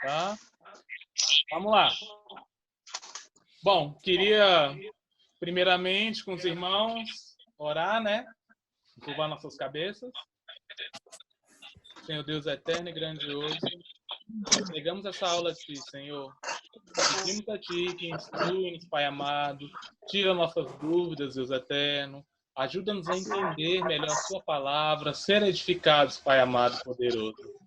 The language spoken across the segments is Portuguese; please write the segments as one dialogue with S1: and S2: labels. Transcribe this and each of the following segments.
S1: Tá? Vamos lá. Bom, queria, primeiramente, com os irmãos, orar, né? Curvar nossas cabeças. Senhor Deus eterno e grandioso, pegamos essa aula aqui, Senhor. Pedimos a Ti que instrui-nos, Pai amado, tira nossas dúvidas, Deus eterno. Ajuda-nos a entender melhor a Sua palavra, ser edificados, Pai amado, poderoso.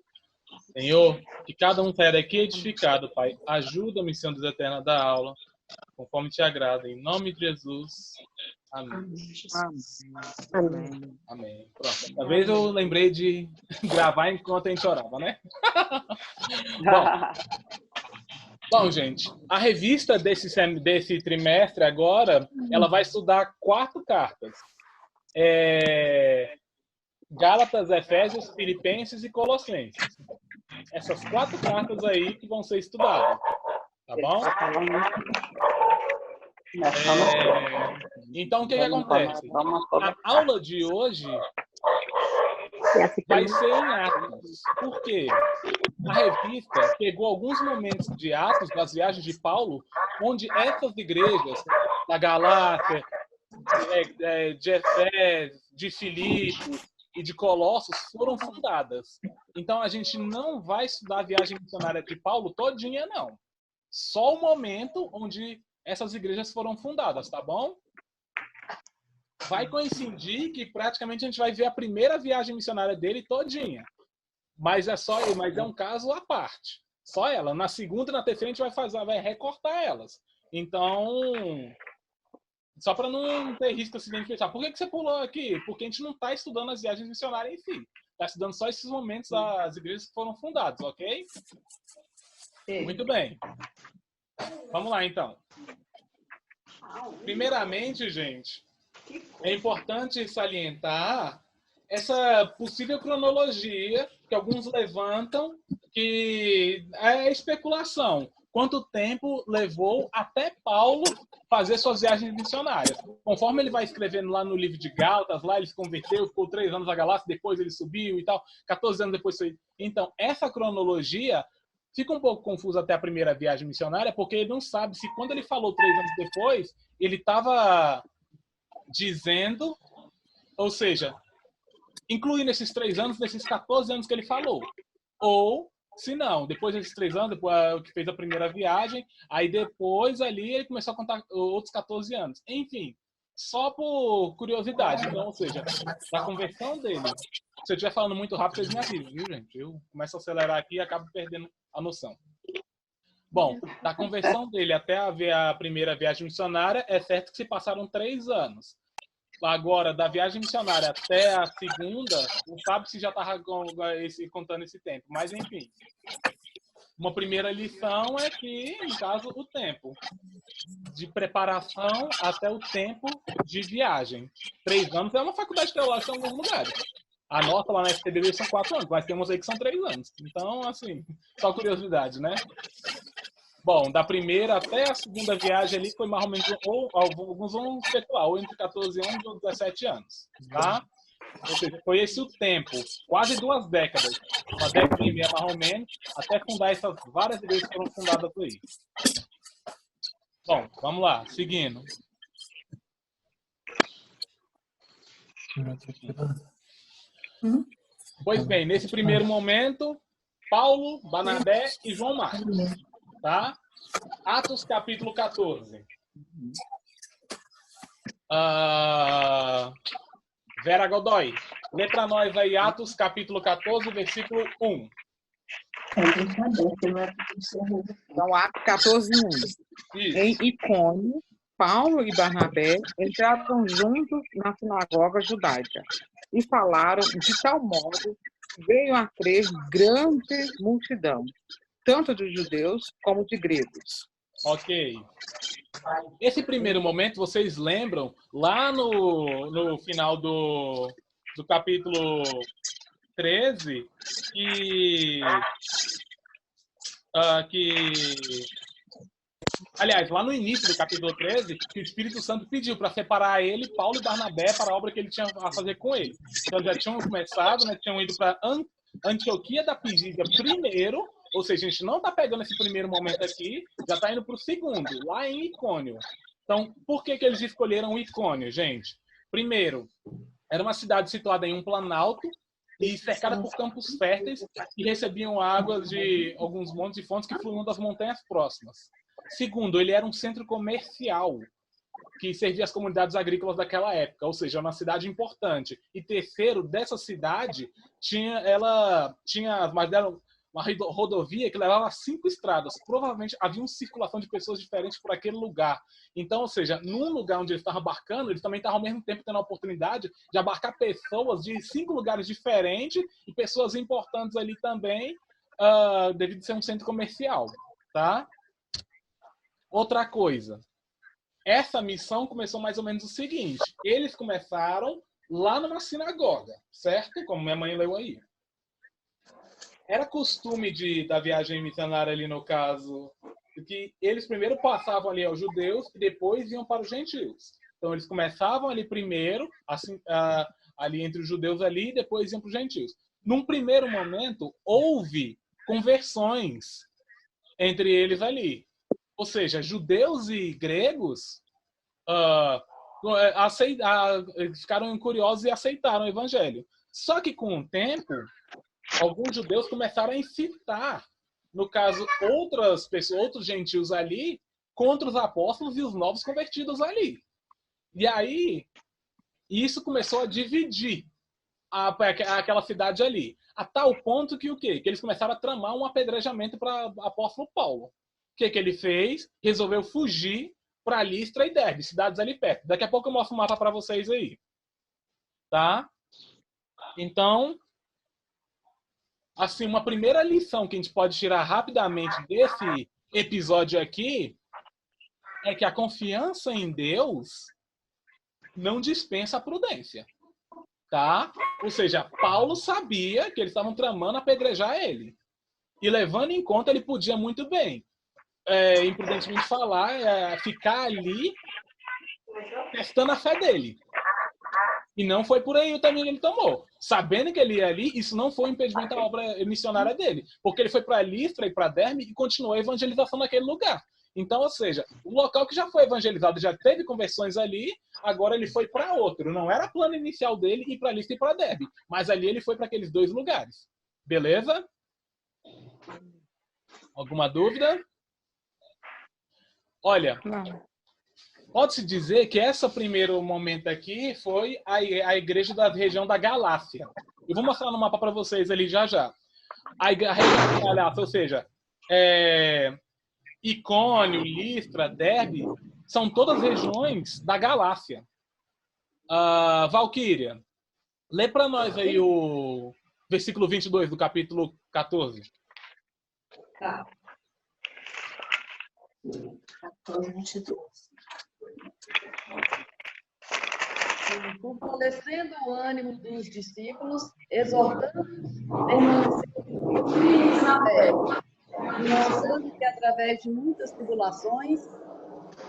S1: Senhor, que cada um saia daqui edificado, Pai. Ajuda-me, Senhor Deus eterno, a dar aula, conforme Te agrada. Em nome de Jesus. Amém.
S2: Amém.
S1: Amém. Pronto. Dessa vez eu lembrei de gravar enquanto a gente orava, né? Bom, gente, a revista desse trimestre agora, ela vai estudar 4 cartas. Gálatas, Efésios, Filipenses e Colossenses. Essas 4 cartas aí que vão ser estudadas. Tá bom? Então, o que acontece? A aula de hoje vai ser em Atos. Por quê? A revista pegou alguns momentos de Atos, das viagens de Paulo, onde essas igrejas, da Galácia, de Efésios, de Filipos e de Colossos, foram fundadas. Então, a gente não vai estudar a viagem missionária de Paulo todinha, não. Só o momento onde essas igrejas foram fundadas, tá bom? Vai coincidir que praticamente a gente vai ver a primeira viagem missionária dele todinha. Mas é um caso à parte. Só ela. Na segunda e na terceira a gente vai recortar elas. Então, só para não ter risco de acidente pessoal. Por que você pulou aqui? Porque a gente não está estudando as viagens missionárias em si. Está estudando só esses momentos das igrejas que foram fundadas, ok? Muito bem. Vamos lá, então. Primeiramente, gente, é importante salientar essa possível cronologia que alguns levantam, que é especulação. Quanto tempo levou até Paulo fazer suas viagens missionárias? Conforme ele vai escrevendo lá no livro de Gálatas, lá ele se converteu, ficou 3 anos na Galácia, depois ele subiu e tal, 14 anos depois saiu. Então, essa cronologia fica um pouco confusa até a primeira viagem missionária, porque ele não sabe se quando ele falou 3 anos depois, ele estava dizendo, ou seja, incluindo esses 3 anos, nesses 14 anos que ele falou. Ou, se não, depois desses 3 anos, depois que fez a primeira viagem, aí depois ali ele começou a contar outros 14 anos. Enfim, só por curiosidade. Então, ou seja, da conversão dele. Se eu estiver falando muito rápido, vocês me avisam, viu, gente? Eu começo a acelerar aqui e acabo perdendo a noção. Bom, da conversão dele até a primeira viagem missionária, é certo que se passaram 3 anos. Agora, da viagem missionária até a segunda, não sabe se já estava contando esse tempo. Mas, enfim. Uma primeira lição é que, no caso, o tempo de preparação até o tempo de viagem. 3 anos é uma faculdade teológica em alguns lugares. A nossa lá na FTBB são 4 anos, mas temos aí que são 3 anos. Então, assim, só curiosidade, né? Bom, da primeira até a segunda viagem ali foi mais ou menos, ou alguns vão especular, ou entre 14 anos ou 17 anos, tá? Ou seja, foi esse o tempo, quase 2 décadas, 1 década e meia mais ou menos, até fundar essas várias igrejas que foram fundadas aí. Bom, vamos lá, seguindo. Pois bem, nesse primeiro momento, Paulo, Barnabé e João Marcos. Tá? Atos capítulo 14. Vera Godoy, lê para nós aí Atos capítulo 14, versículo 1.
S2: Então, Atos 14, 1. Em Icônio, Paulo e Barnabé entraram juntos na sinagoga judaica e falaram de tal modo que veio a crer grande multidão, tanto de judeus como de gregos.
S1: Ok. Esse primeiro momento, vocês lembram, lá no final do capítulo 13, aliás, lá no início do capítulo 13, que o Espírito Santo pediu para separar ele, Paulo e Barnabé, para a obra que ele tinha a fazer com ele. Então, já tinham começado, né, tinham ido para Antioquia da Pisídia primeiro, ou seja, a gente não está pegando esse primeiro momento aqui, já está indo para o segundo, lá em Icônio. Então, por que eles escolheram Icônio, gente? Primeiro, era uma cidade situada em um planalto e cercada por campos férteis que recebiam água de alguns montes e fontes que fluíam das montanhas próximas. Segundo, ele era um centro comercial que servia as comunidades agrícolas daquela época, ou seja, uma cidade importante. E terceiro, dessa cidade, ela tinha uma rodovia que levava 5 estradas. Provavelmente havia uma circulação de pessoas diferentes por aquele lugar. Então, ou seja, num lugar onde eles estavam abarcando, eles também estavam ao mesmo tempo tendo a oportunidade de abarcar pessoas de 5 lugares diferentes e pessoas importantes ali também, devido a ser um centro comercial, tá? Outra coisa. Essa missão começou mais ou menos o seguinte. Eles começaram lá numa sinagoga, certo? Como minha mãe leu aí. Era costume da viagem missionária ali, no caso, que eles primeiro passavam ali aos judeus e depois iam para os gentios. Então, eles começavam ali primeiro, assim, ali entre os judeus ali, e depois iam para os gentios. Num primeiro momento, houve conversões entre eles ali. Ou seja, judeus e gregos ficaram curiosos e aceitaram o evangelho. Só que, com o tempo, alguns judeus começaram a incitar, no caso, outras pessoas, outros gentios ali, contra os apóstolos e os novos convertidos ali. E aí, isso começou a dividir aquela cidade ali. A tal ponto que o quê? Que eles começaram a tramar um apedrejamento para o apóstolo Paulo. O que ele fez? Resolveu fugir para Listra e Derbe, cidades ali perto. Daqui a pouco eu mostro o mapa para vocês aí. Tá? Então, assim, uma primeira lição que a gente pode tirar rapidamente desse episódio aqui é que a confiança em Deus não dispensa a prudência. Tá? Ou seja, Paulo sabia que eles estavam tramando apedrejar ele. E levando em conta, ele podia muito bem, imprudentemente falar, ficar ali testando a fé dele. E não foi por aí o caminho que ele tomou. Sabendo que ele ia ali, isso não foi um impedimento à obra missionária dele. Porque ele foi para Listra e para Derbe e continuou a evangelização naquele lugar. Então, ou seja, o local que já foi evangelizado, já teve conversões ali, agora ele foi para outro. Não era plano inicial dele ir para Listra e para Derbe. Mas ali ele foi para aqueles 2 lugares. Beleza? Alguma dúvida? Olha, pode-se dizer que esse primeiro momento aqui foi a igreja da região da Galácia. Eu vou mostrar no mapa para vocês ali já já. A região da Galácia, ou seja, Icônio, Listra, Derbe, são todas regiões da Galácia. Valquíria, lê para nós aí o versículo 22 do capítulo 14.
S3: Tá. 14, 22. Fortalecendo o ânimo dos discípulos, exortando-os a permanecer na fé, mostrando que através de muitas tribulações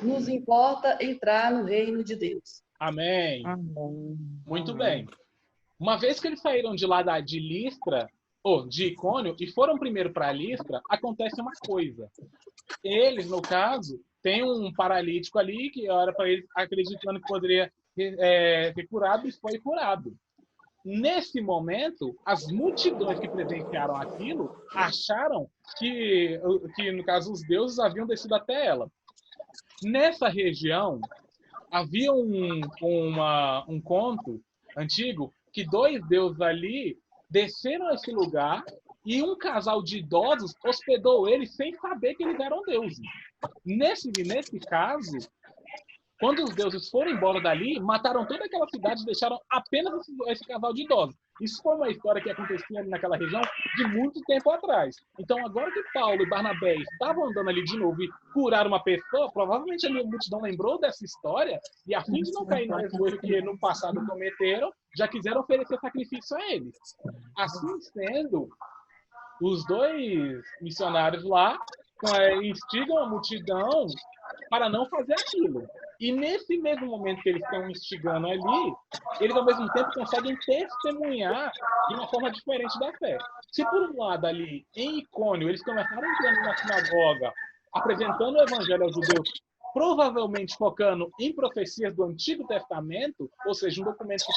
S3: nos importa entrar no reino de Deus.
S1: Amém.
S2: Amém.
S1: Muito bem. Uma vez que eles saíram de lá de Listra, ou de Icônio, e foram primeiro para Listra, acontece uma coisa. Eles, no caso, tem um paralítico ali que era para eles acreditando que poderia ser curado e foi curado. Nesse momento, as multidões que presenciaram aquilo acharam que, no caso, os deuses haviam descido até ela. Nessa região, havia um conto antigo que 2 deuses ali desceram a esse lugar e um casal de idosos hospedou eles sem saber que eles eram deuses. Nesse caso, quando os deuses foram embora dali, mataram toda aquela cidade e deixaram apenas esse casal de idosos. Isso foi uma história que acontecia ali naquela região de muito tempo atrás. Então, agora que Paulo e Barnabé estavam andando ali de novo e curaram uma pessoa, provavelmente a multidão lembrou dessa história e, a fim de não cair no mesmo erro que no passado cometeram, já quiseram oferecer sacrifício a eles. Assim sendo, os 2 missionários lá instigam a multidão para não fazer aquilo. E nesse mesmo momento que eles estão instigando ali, eles ao mesmo tempo conseguem testemunhar de uma forma diferente da fé. Se por um lado ali, em Icônio, eles começaram entrando na sinagoga, apresentando o evangelho aos judeus, provavelmente focando em profecias do Antigo Testamento, ou seja, um documento que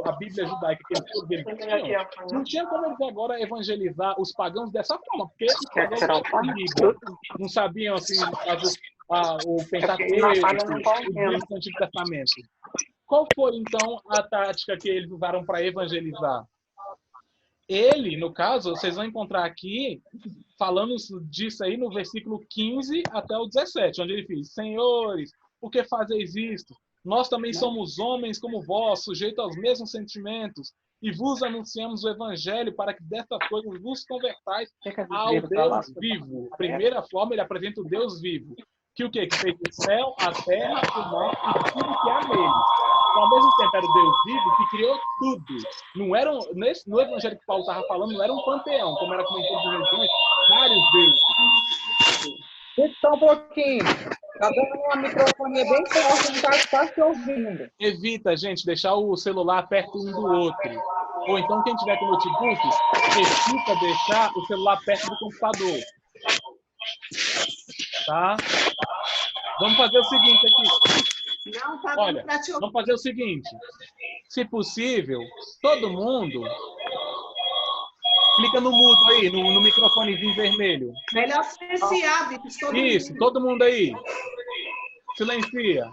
S1: a Bíblia judaica que eles tinham, não tinha como eles agora evangelizar os pagãos dessa forma, porque os pagãos não sabiam assim, o Pentateuco, o Antigo Testamento. Qual foi, então, a tática que eles usaram para evangelizar? Ele, no caso, vocês vão encontrar aqui, falando disso aí no versículo 15 até o 17, onde ele diz: Senhores, por que fazeis isto? Nós também somos homens como vós, sujeitos aos mesmos sentimentos, e vos anunciamos o evangelho para que destas coisas vos convertais ao Deus vivo. Primeira forma, ele apresenta o Deus vivo. Que o quê? Que fez o céu, a terra, o mar e tudo que há neles. Então, ao mesmo tempo, era o Deus vivo que criou tudo. Não era no evangelho que Paulo estava falando, não era um panteão, como era com todas as religiões, vários deuses.
S2: Só um pouquinho. Tá dando uma microfonia bem forte, não está te ouvindo.
S1: Evita, gente, deixar o celular perto um do outro. Ou então, quem tiver com notebook, evita deixar o celular perto do computador. Tá? Vamos fazer o seguinte aqui.
S4: Não, tá.
S1: Olha, vamos fazer o seguinte. Se possível, todo mundo clica no mudo aí, no microfonezinho vermelho.
S4: Melhor silenciar, Vitor.
S1: Isso, todo mundo aí. Silencia.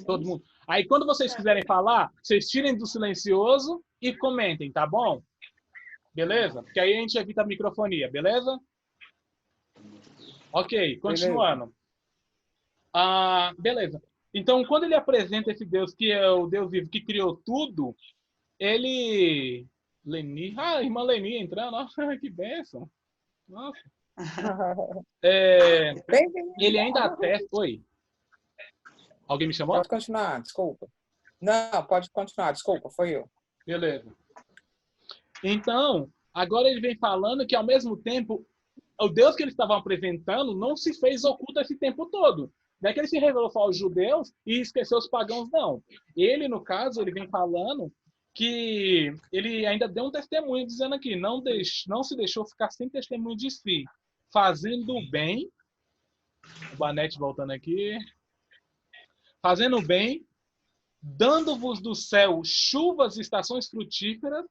S1: Todo mundo. Aí, quando vocês quiserem falar, vocês tirem do silencioso e comentem, tá bom? Beleza? Porque aí a gente evita a microfonia, beleza? Ok, continuando. Beleza. Então, quando ele apresenta esse Deus, que é o Deus vivo, que criou tudo, ele... Leni... irmã Leni entrando, ó, que bênção. Nossa. Ele ainda atesta... Oi. Alguém me chamou?
S2: Pode continuar, desculpa. Não, pode continuar, desculpa, foi eu.
S1: Beleza. Então, agora ele vem falando que, ao mesmo tempo, o Deus que eles estavam apresentando não se fez oculto esse tempo todo. Não é que ele se revelou para os judeus e esqueceu os pagãos, não. Ele, no caso, ele vem falando que ele ainda deu um testemunho, dizendo aqui, não se deixou ficar sem testemunho de si, fazendo o bem, o Banete voltando aqui, fazendo o bem, dando-vos do céu chuvas e estações frutíferas,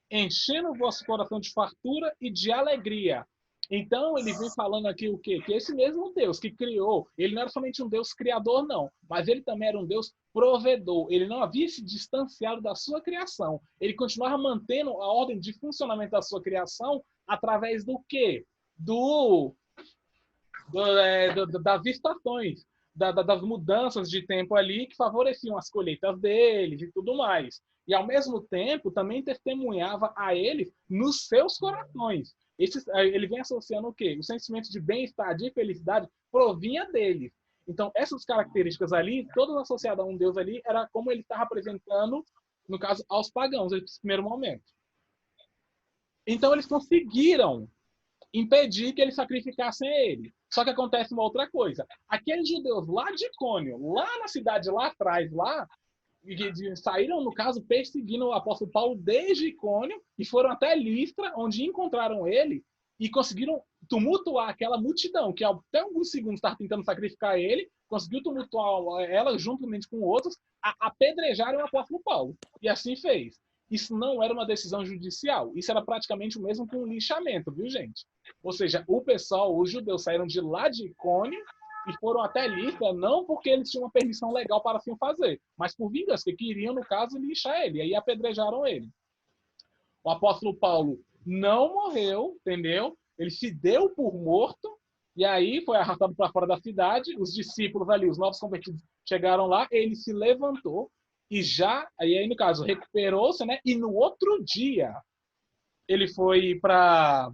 S1: enchendo o vosso coração de fartura e de alegria. Então, ele vem falando aqui o quê? Que esse mesmo Deus que criou, ele não era somente um Deus criador, não, mas ele também era um Deus provedor. Ele não havia se distanciado da sua criação. Ele continuava mantendo a ordem de funcionamento da sua criação através do quê? Das estações, das mudanças de tempo ali que favoreciam as colheitas deles e tudo mais. E, ao mesmo tempo, também testemunhava a eles nos seus corações. Ele vem associando o quê? O sentimento de bem-estar, de felicidade, provinha deles. Então, essas características ali, todas associadas a um Deus ali, era como ele estava apresentando, no caso, aos pagãos, nesse primeiro momento. Então, eles conseguiram impedir que eles sacrificassem a ele. Só que acontece uma outra coisa. Aqueles judeus lá de Icônio, lá na cidade, lá atrás, lá, saíram, no caso, perseguindo o apóstolo Paulo desde Icônio e foram até Listra, onde encontraram ele e conseguiram tumultuar aquela multidão, que até alguns segundos estava tentando sacrificar ele, conseguiu tumultuar ela juntamente com outros, apedrejarem o apóstolo Paulo. E assim fez. Isso não era uma decisão judicial. Isso era praticamente o mesmo que um linchamento, viu, gente? Ou seja, o pessoal, os judeus saíram de lá de Icônio e foram até Listra, não porque eles tinham uma permissão legal para assim fazer, mas por vingança, que queriam, no caso, linchar ele. E aí apedrejaram ele. O apóstolo Paulo não morreu, entendeu? Ele se deu por morto, e aí foi arrastado para fora da cidade. Os discípulos ali, os novos convertidos, chegaram lá, ele se levantou, e aí no caso, recuperou-se, né? E no outro dia, ele foi para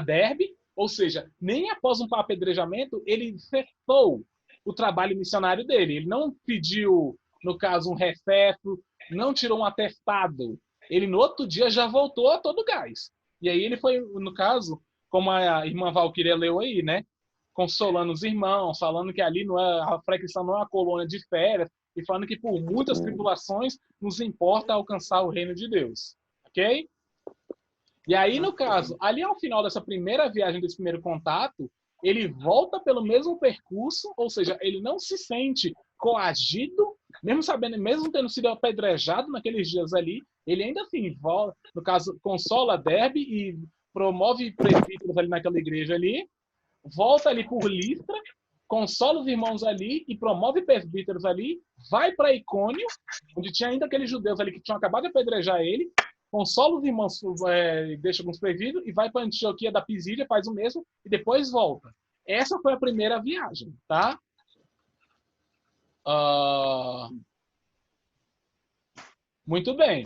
S1: Derbe, ou seja, nem após um apedrejamento, ele cessou o trabalho missionário dele. Ele não pediu, no caso, um recesso, não tirou um atestado. Ele, no outro dia, já voltou a todo gás. E aí ele foi, no caso, como a irmã Valquíria leu aí, né? Consolando os irmãos, falando que ali não é, a frequência não é uma colônia de férias, e falando que por muitas tribulações nos importa alcançar o reino de Deus. Ok? E aí, no caso, ali ao final dessa primeira viagem, desse primeiro contato, ele volta pelo mesmo percurso, ou seja, ele não se sente coagido, mesmo sabendo, mesmo tendo sido apedrejado naqueles dias ali, ele ainda assim volta, no caso, consola Derbe e promove presbíteros ali naquela igreja ali, volta ali por Listra, consola os irmãos ali e promove presbíteros ali, vai para Icônio, onde tinha ainda aqueles judeus ali que tinham acabado de apedrejar ele, consola os irmãos, deixa alguns presbíteros e vai para Antioquia da Pisídia, faz o mesmo e depois volta. Essa foi a primeira viagem, tá? Muito bem.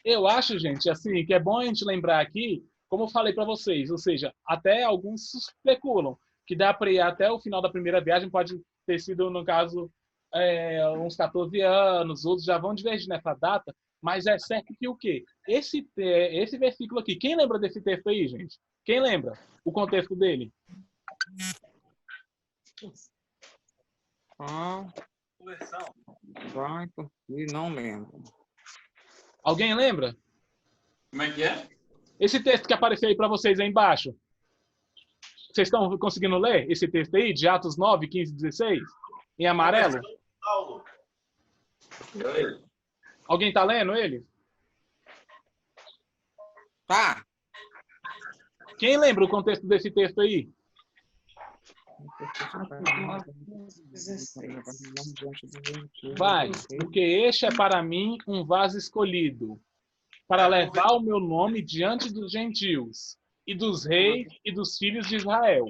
S1: Eu acho, gente, assim, que é bom a gente lembrar aqui, como eu falei para vocês, ou seja, até alguns especulam que dá para ir até o final da primeira viagem, pode ter sido, no caso, uns 14 anos, outros já vão divergir nessa data, mas é certo que o quê? Esse versículo aqui, quem lembra desse texto aí, gente? Quem lembra o contexto dele?
S2: Vai, porque não lembro.
S1: Alguém lembra?
S5: Como é que é?
S1: Esse texto que apareceu aí para vocês aí embaixo. Vocês estão conseguindo ler esse texto aí, de Atos 9, 15, 16? Em amarelo?
S5: Paulo.
S1: Alguém está lendo ele?
S2: Tá.
S1: Quem lembra o contexto desse texto aí? Vai, porque este é para mim um vaso escolhido, para levar o meu nome diante dos gentios, e dos reis e dos filhos de Israel.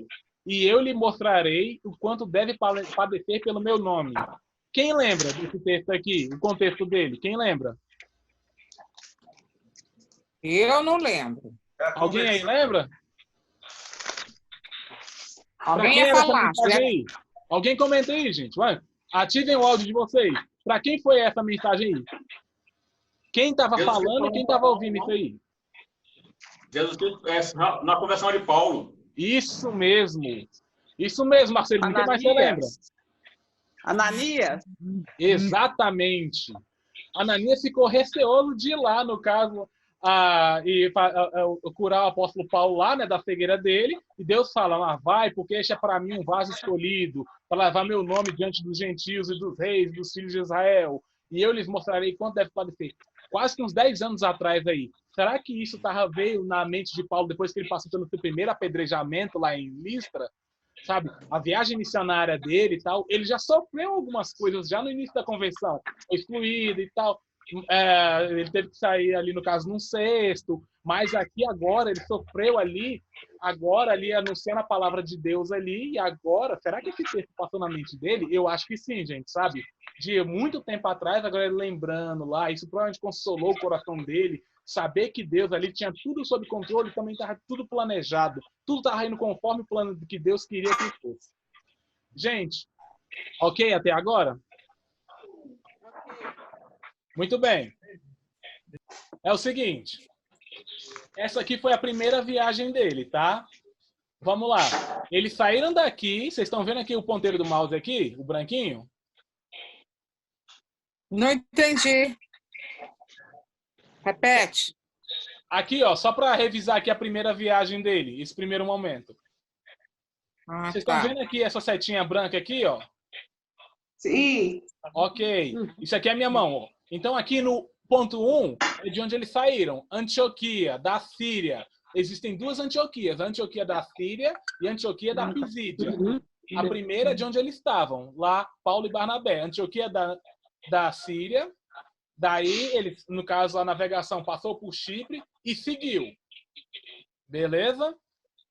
S1: E eu lhe mostrarei o quanto deve padecer pelo meu nome. Quem lembra desse texto aqui, o contexto dele? Quem lembra?
S2: Eu não lembro.
S1: Alguém aí lembra?
S2: Alguém ia falar.
S1: Aí? Alguém comenta aí, gente. Vai. Ativem o áudio de vocês. Para quem foi essa mensagem aí? Quem estava falando e quem estava ouvindo isso aí?
S5: Jesus Cristo, na conversão de Paulo.
S1: Isso mesmo. Isso mesmo, Marcelo. O que mais você lembra?
S4: Ananias?
S1: Exatamente. Ananias ficou receoso de ir lá, no caso, curar o apóstolo Paulo lá, né, da cegueira dele, e Deus fala, vai, porque este é para mim um vaso escolhido, para levar meu nome diante dos gentios e dos reis, dos filhos de Israel, e eu lhes mostrarei quanto deve padecer. Quase que uns 10 anos atrás aí. Será que isso veio na mente de Paulo depois que ele passou pelo seu primeiro apedrejamento lá em Listra? Sabe? A viagem missionária dele e tal, ele já sofreu algumas coisas já no início da convenção, foi excluído e tal. Ele teve que sair ali, no caso, num cesto, mas aqui agora ele sofreu ali, agora ali anunciando a palavra de Deus ali, e agora, será que esse texto passou na mente dele? Eu acho que sim, gente, sabe? De muito tempo atrás, agora ele lembrando lá, isso provavelmente consolou o coração dele, saber que Deus ali tinha tudo sob controle, também estava tudo planejado, tudo estava indo conforme o plano que Deus queria que fosse. Gente, ok até agora? Muito bem. É o seguinte. Essa aqui foi a primeira viagem dele, tá? Vamos lá. Eles saíram daqui. Vocês estão vendo aqui o ponteiro do mouse aqui? O branquinho?
S2: Não entendi. Repete.
S1: Aqui, ó. Só para revisar aqui a primeira viagem dele. Esse primeiro momento. Vocês estão vendo aqui essa setinha branca aqui, ó?
S4: Sim.
S1: Ok. Isso aqui é a minha mão, ó. Então, aqui no ponto 1 é de onde eles saíram. Antioquia, da Síria. Existem duas Antioquias. A Antioquia da Síria e a Antioquia da Pisídia. A primeira é de onde eles estavam. Lá, Paulo e Barnabé. Antioquia da Síria. Daí, eles, no caso, a navegação passou por Chipre e seguiu. Beleza?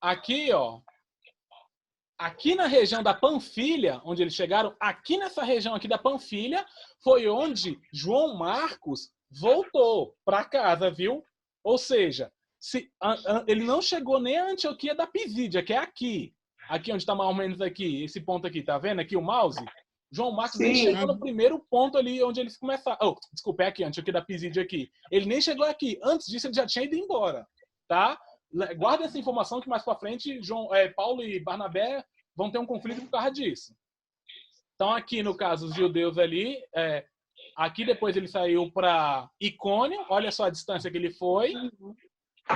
S1: Aqui, ó. Aqui na região da Panfilha, onde eles chegaram, aqui nessa região aqui da Panfilha, foi onde João Marcos voltou para casa, viu? Ou seja, ele não chegou nem a Antioquia da Pisídia, que é aqui. Aqui onde está mais ou menos aqui, esse ponto aqui, tá vendo? Aqui o mouse. João Marcos nem chegou no primeiro ponto ali onde eles começaram. Desculpa, é aqui, Antioquia da Pisídia aqui. Ele nem chegou aqui. Antes disso, ele já tinha ido embora. tá? Guarda essa informação que mais para frente Paulo e Barnabé vão ter um conflito por causa disso. Então aqui no caso os judeus ali, aqui depois ele saiu para Icônio, olha só a distância que ele foi.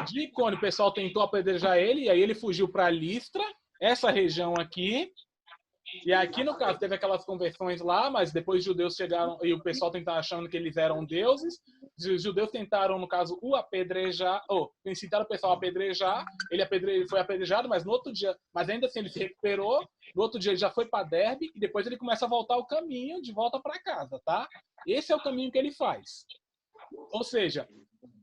S1: De Icônio o pessoal tentou apedrejar ele, e aí ele fugiu para Listra, essa região aqui. E aqui, no caso, teve aquelas conversões lá, mas depois os judeus chegaram e o pessoal tentava achando que eles eram deuses. Os judeus tentaram, no caso, o apedrejar, incitaram o pessoal a apedrejar. Ele foi apedrejado, mas no outro dia, mas ainda assim ele se recuperou. No outro dia ele já foi para Derbe e depois ele começa a voltar o caminho de volta para casa, tá? Esse é o caminho que ele faz. Ou seja,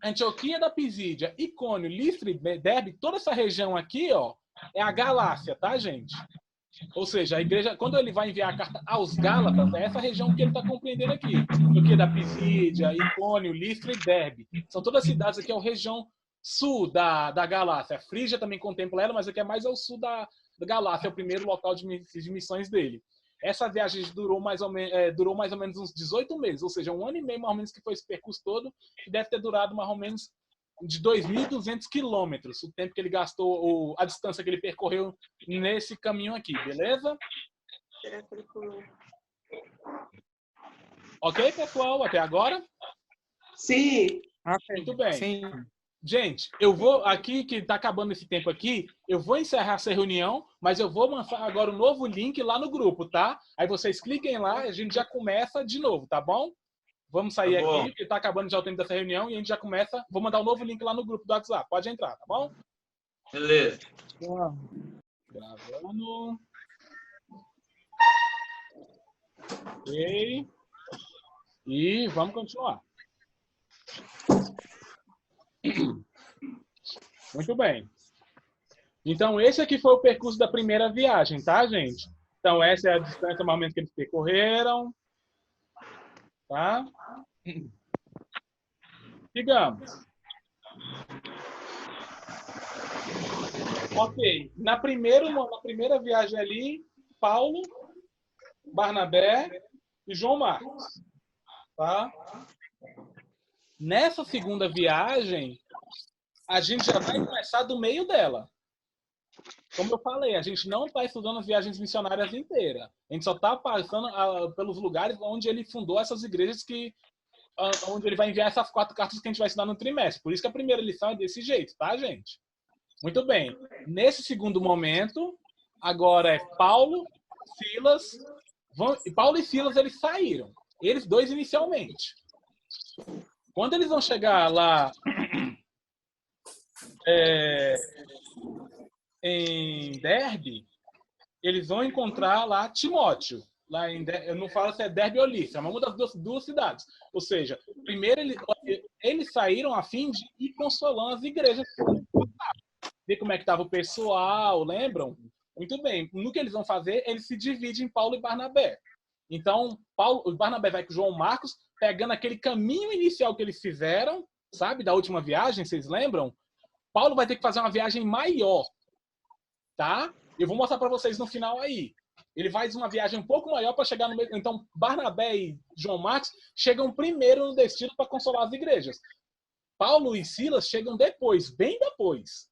S1: Antioquia da Pisídia, Icônio, Listra e Derbe, toda essa região aqui, ó, é a Galácia, tá, gente? Ou seja, a igreja, quando ele vai enviar a carta aos Gálatas, é essa região que ele está compreendendo aqui. Antioquia da Pisídia, Icônio, Listra e Derbe. São todas cidades aqui, é a região sul da Galácia. A Frígia também contempla ela, mas aqui é mais ao sul da Galácia, é o primeiro local de missões dele. Essa viagem durou mais ou menos uns 18 meses, ou seja, 1 ano e meio mais ou menos que foi esse percurso todo, que deve ter durado mais ou menos de 2.200 quilômetros, o tempo que ele gastou, a distância que ele percorreu nesse caminho aqui, beleza? Ok, pessoal? Até agora?
S4: Sim.
S1: Muito bem.
S2: Sim.
S1: Gente, eu vou aqui, que está acabando esse tempo aqui, eu vou encerrar essa reunião, mas eu vou lançar agora um novo link lá no grupo, tá? Aí vocês cliquem lá e a gente já começa de novo, tá bom? Vamos sair aqui, porque está acabando já o tempo dessa reunião e a gente já começa. Vou mandar um novo link lá no grupo do WhatsApp. Pode entrar, tá bom?
S5: Beleza.
S1: Gravando. Ok. E vamos continuar. Muito bem. Então, esse aqui foi o percurso da primeira viagem, tá, gente? Então, essa é a distância, mais ou menos, que eles percorreram. Tá? Sigamos. Ok. Na primeira viagem ali, Paulo, Barnabé e João Marcos. Tá? Nessa segunda viagem, a gente já vai começar do meio dela. Como eu falei, a gente não está estudando as viagens missionárias inteiras. A gente só está passando pelos lugares onde ele fundou essas igrejas, onde ele vai enviar essas 4 cartas que a gente vai estudar no trimestre. Por isso que a primeira lição é desse jeito, tá, gente? Muito bem. Nesse segundo momento, agora é Paulo, Silas. Paulo e Silas, eles saíram. Eles dois inicialmente. Quando eles vão chegar lá em Derbe, eles vão encontrar lá Timóteo. Eu não falo se é Derbe ou Listra, é uma das duas cidades. Ou seja, primeiro eles saíram a fim de ir consolando as igrejas. Ver como é que estava o pessoal, lembram? Muito bem. No que eles vão fazer, eles se dividem em Paulo e Barnabé. Então, o Barnabé vai com João Marcos, pegando aquele caminho inicial que eles fizeram, sabe, da última viagem, vocês lembram? Paulo vai ter que fazer uma viagem maior, tá? Eu vou mostrar para vocês no final aí. Ele faz uma viagem um pouco maior para chegar no meio. Então, Barnabé e João Marcos chegam primeiro no destino para consolar as igrejas. Paulo e Silas chegam depois, bem depois.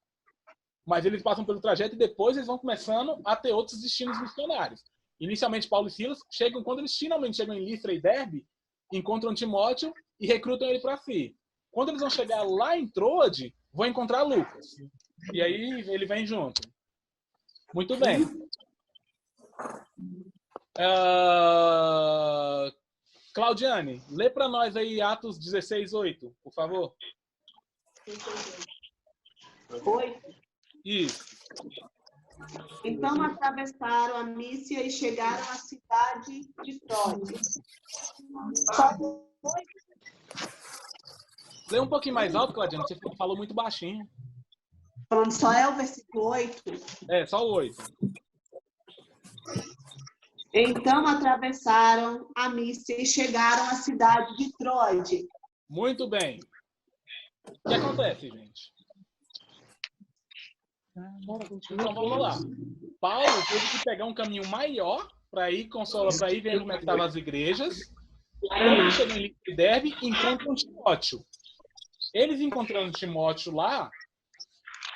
S1: Mas eles passam pelo trajeto e depois eles vão começando a ter outros destinos missionários. Inicialmente, Paulo e Silas chegam, quando eles finalmente chegam em Listra e Derbe, encontram Timóteo e recrutam ele para si. Quando eles vão chegar lá em Troade, vão encontrar Lucas. E aí ele vem junto. Muito bem. Claudiane, lê para nós aí Atos 16:8, por favor.
S4: 8.
S1: Isso.
S4: Então atravessaram a Mísia e chegaram à cidade de Troade.
S1: Lê um pouquinho mais alto, Claudiane, você falou muito baixinho.
S4: Falando só é o versículo 8.
S1: É, só o 8.
S4: Então atravessaram a Mísia e chegaram à cidade de Troade.
S1: Muito bem. O que acontece, gente? Então vamos lá. Paulo teve que pegar um caminho maior para ir consolar, para ir ver como é que estavam as igrejas. Quando ele chegou em Derbe, encontram Timóteo. Eles encontrando Timóteo lá,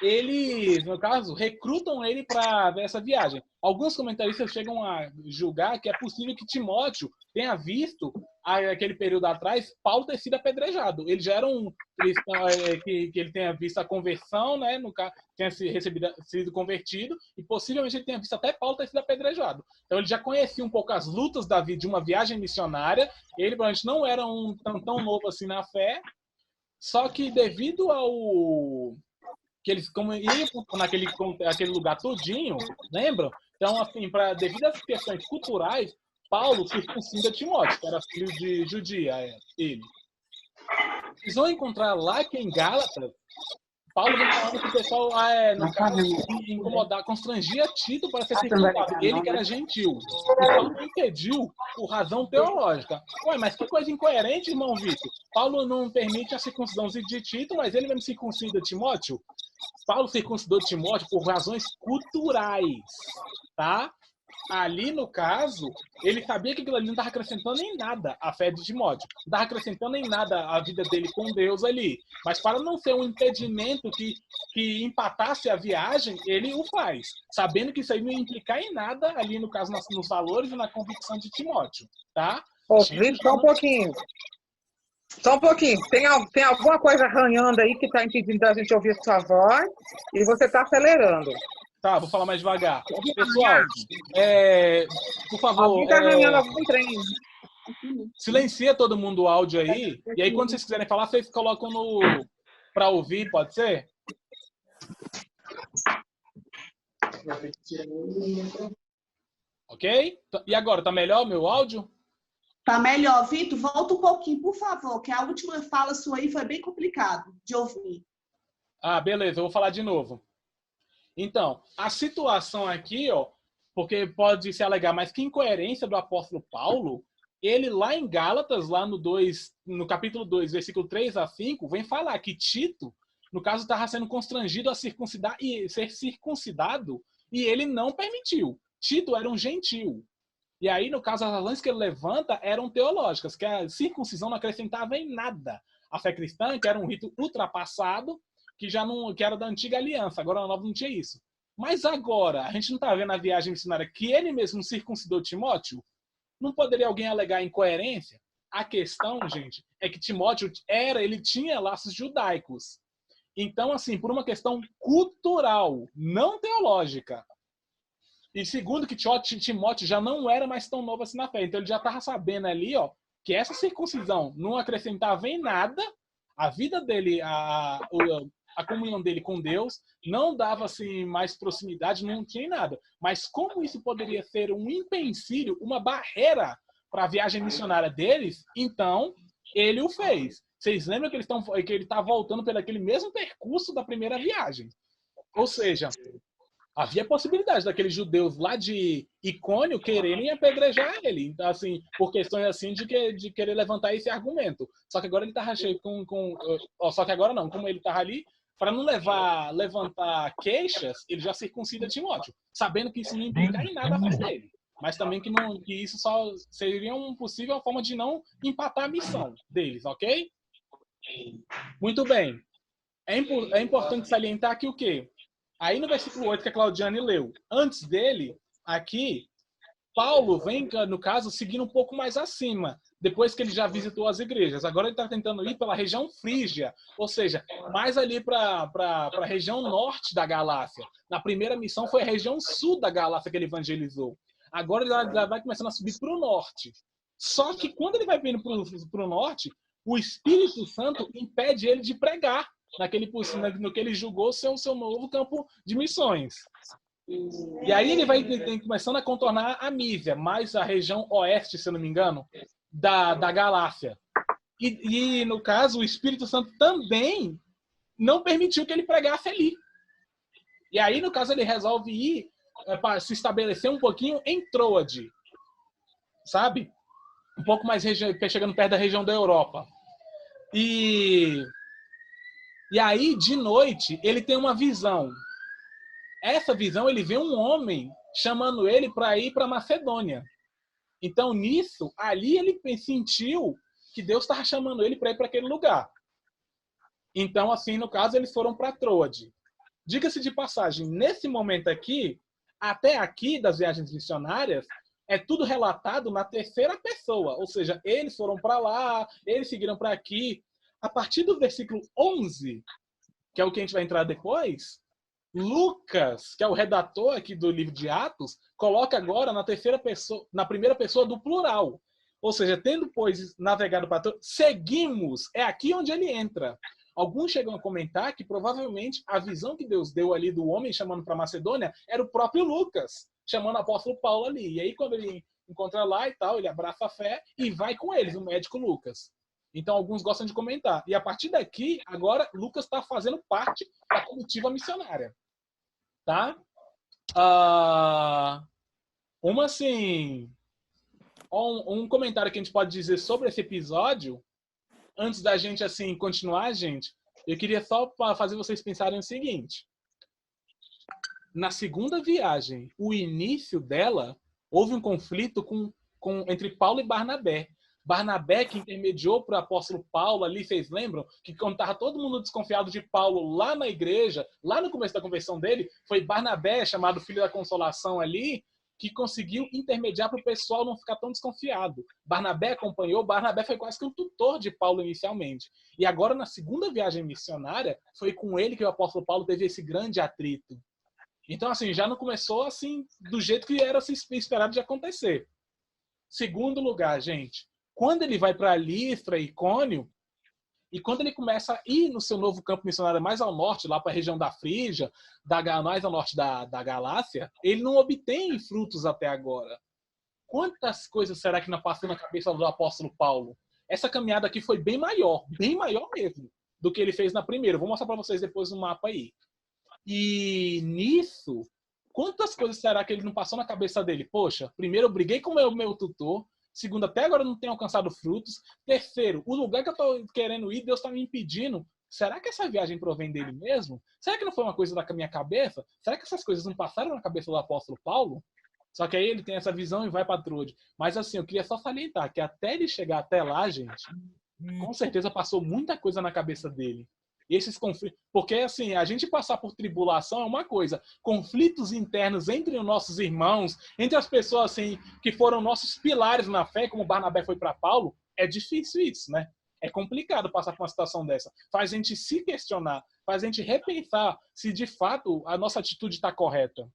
S1: eles, no caso, recrutam ele para essa viagem. Alguns comentaristas chegam a julgar que é possível que Timóteo tenha visto, aquele período atrás, Paulo ter sido apedrejado. Ele já era um cristão, que ele tenha visto a conversão, né, no caso, tenha sido convertido, e possivelmente ele tenha visto até Paulo ter sido apedrejado. Então ele já conhecia um pouco as lutas da vida de uma viagem missionária. Ele provavelmente não era tão novo assim na fé, só que devido ao que eles como iam naquele lugar todinho, lembram? Então, assim, devido às questões culturais, Paulo circuncida Timóteo, que era filho de judia, ele. Vocês vão encontrar lá que em Gálatas, Paulo vem falando que o pessoal, no caso, constrangia Tito para ser circuncidado. Ele que era gentil. E Paulo impediu por razão teológica. Ué, mas que coisa incoerente, irmão Vitor. Paulo não permite a circuncisão de Tito, mas ele mesmo circuncida Timóteo. Paulo circuncidou Timóteo por razões culturais, tá? Ali, no caso, ele sabia que aquilo ali não estava acrescentando em nada a fé de Timóteo. Não estava acrescentando em nada a vida dele com Deus ali. Mas para não ser um impedimento que empatasse a viagem, ele o faz. Sabendo que isso aí não ia implicar em nada ali, no caso, nos valores e na convicção de Timóteo, tá?
S2: Vitor, só um pouquinho. Só um pouquinho. Tem alguma coisa arranhando aí que está impedindo da gente ouvir sua voz e você está acelerando.
S1: Tá, vou falar mais devagar. Pessoal, por favor,
S2: está arranhando algum trem.
S1: Silencia todo mundo o áudio aí, e aí quando vocês quiserem falar, vocês colocam para ouvir, pode ser? Ok? E agora, tá melhor o meu áudio?
S4: Tá melhor. Vitor, volta um pouquinho, por favor, que a última fala sua aí foi bem complicado de ouvir.
S1: Ah, beleza, eu vou falar de novo. Então, a situação aqui, porque pode se alegar, mas que incoerência do apóstolo Paulo, ele lá em Gálatas, lá no capítulo 2, versículo 3 a 5, vem falar que Tito, no caso, estava sendo constrangido a circuncidar e ser circuncidado, e ele não permitiu. Tito era um gentil. E aí, no caso, as razões que ele levanta eram teológicas, que a circuncisão não acrescentava em nada a fé cristã, que era um rito ultrapassado, que era da antiga aliança, agora na nova não tinha isso. Mas agora, a gente não está vendo a viagem missionária que ele mesmo circuncidou Timóteo? Não poderia alguém alegar incoerência? A questão, gente, é que Timóteo ele tinha laços judaicos. Então, assim, por uma questão cultural, não teológica. E segundo, que Timóteo já não era mais tão novo assim na fé. Então ele já estava sabendo ali, que essa circuncisão não acrescentava em nada a vida dele, a comunhão dele com Deus, não dava assim mais proximidade, não tinha nada. Mas como isso poderia ser um empecilho, uma barreira para a viagem missionária deles, então ele o fez. Vocês lembram que ele está voltando pelo aquele mesmo percurso da primeira viagem? Ou seja, havia possibilidade daqueles judeus lá de Icônio quererem apedrejar ele, então, assim, por questões assim de querer levantar esse argumento. Só que agora ele estava cheio só que agora não, como ele estava ali, para não levantar queixas, ele já circuncida Timóteo, sabendo que isso não implica em nada a fé dele. Mas também que isso só seria uma possível forma de não empatar a missão deles, ok? Muito bem. É importante salientar aqui o quê? Aí no versículo 8 que a Claudiane leu, antes dele, aqui, Paulo vem, no caso, seguindo um pouco mais acima, depois que ele já visitou as igrejas. Agora ele está tentando ir pela região frígia, ou seja, mais ali para a região norte da Galácia. Na primeira missão foi a região sul da Galácia que ele evangelizou. Agora ele já vai começando a subir para o norte. Só que quando ele vai vindo para o norte, o Espírito Santo impede ele de pregar no que ele julgou ser o seu novo campo de missões. E aí ele vai começando a contornar a Mísia, mais a região oeste, se eu não me engano, da Galácia. E, no caso, o Espírito Santo também não permitiu que ele pregasse ali. E aí, no caso, ele resolve ir para se estabelecer um pouquinho em Troade, sabe? Um pouco mais chegando perto da região da Europa. E aí, de noite, ele tem uma visão. Essa visão, ele vê um homem chamando ele para ir para Macedônia. Então, nisso, ali ele sentiu que Deus estava chamando ele para ir para aquele lugar. Então, assim, no caso, eles foram para Troade. Diga-se de passagem, nesse momento aqui, até aqui das viagens missionárias, é tudo relatado na terceira pessoa. Ou seja, eles foram para lá, eles seguiram para aqui. A partir do versículo 11, que é o que a gente vai entrar depois, Lucas, que é o redator aqui do livro de Atos, coloca agora na terceira pessoa, na primeira pessoa do plural. Ou seja, tendo, pois, navegado para todos, seguimos. É aqui onde ele entra. Alguns chegam a comentar que provavelmente a visão que Deus deu ali do homem chamando para Macedônia era o próprio Lucas, chamando o apóstolo Paulo ali. E aí, quando ele encontra lá e tal, ele abraça a fé e vai com eles, o médico Lucas. Então, alguns gostam de comentar. E a partir daqui, agora, Lucas está fazendo parte da comitiva missionária. Tá? Um comentário que a gente pode dizer sobre esse episódio, antes da gente assim continuar, gente, eu queria só fazer vocês pensarem o seguinte. Na segunda viagem, o início dela, houve um conflito entre Paulo e Barnabé. Barnabé, que intermediou para o apóstolo Paulo ali, vocês lembram? Que quando estava todo mundo desconfiado de Paulo lá na igreja, lá no começo da conversão dele, foi Barnabé, chamado Filho da Consolação ali, que conseguiu intermediar para o pessoal não ficar tão desconfiado. Barnabé acompanhou, Barnabé foi quase que um tutor de Paulo inicialmente. E agora, na segunda viagem missionária, foi com ele que o apóstolo Paulo teve esse grande atrito. Então, assim, já não começou assim do jeito que era esperado de acontecer. Segundo lugar, gente, quando ele vai para Listra e Icônio, e quando ele começa a ir no seu novo campo missionário mais ao norte, lá para a região da Frígia, mais ao norte da Galácia, ele não obtém frutos até agora. Quantas coisas será que não passou na cabeça do apóstolo Paulo? Essa caminhada aqui foi bem maior mesmo, do que ele fez na primeira. Vou mostrar para vocês depois no mapa aí. E nisso, quantas coisas será que ele não passou na cabeça dele? Poxa, primeiro eu briguei com o meu tutor, segundo, até agora eu não tenho alcançado frutos. Terceiro, o lugar que eu estou querendo ir, Deus está me impedindo. Será que essa viagem provém dele mesmo? Será que não foi uma coisa da minha cabeça? Será que essas coisas não passaram na cabeça do apóstolo Paulo? Só que aí ele tem essa visão e vai para Trode. Mas assim, eu queria só salientar que até ele chegar até lá, gente, com certeza passou muita coisa na cabeça dele. E esses conflitos, porque assim, a gente passar por tribulação é uma coisa, conflitos internos entre os nossos irmãos, entre as pessoas assim que foram nossos pilares na fé, como Barnabé foi para Paulo, é difícil isso, né? É complicado passar por uma situação dessa. Faz a gente se questionar, faz a gente repensar se de fato a nossa atitude está correta.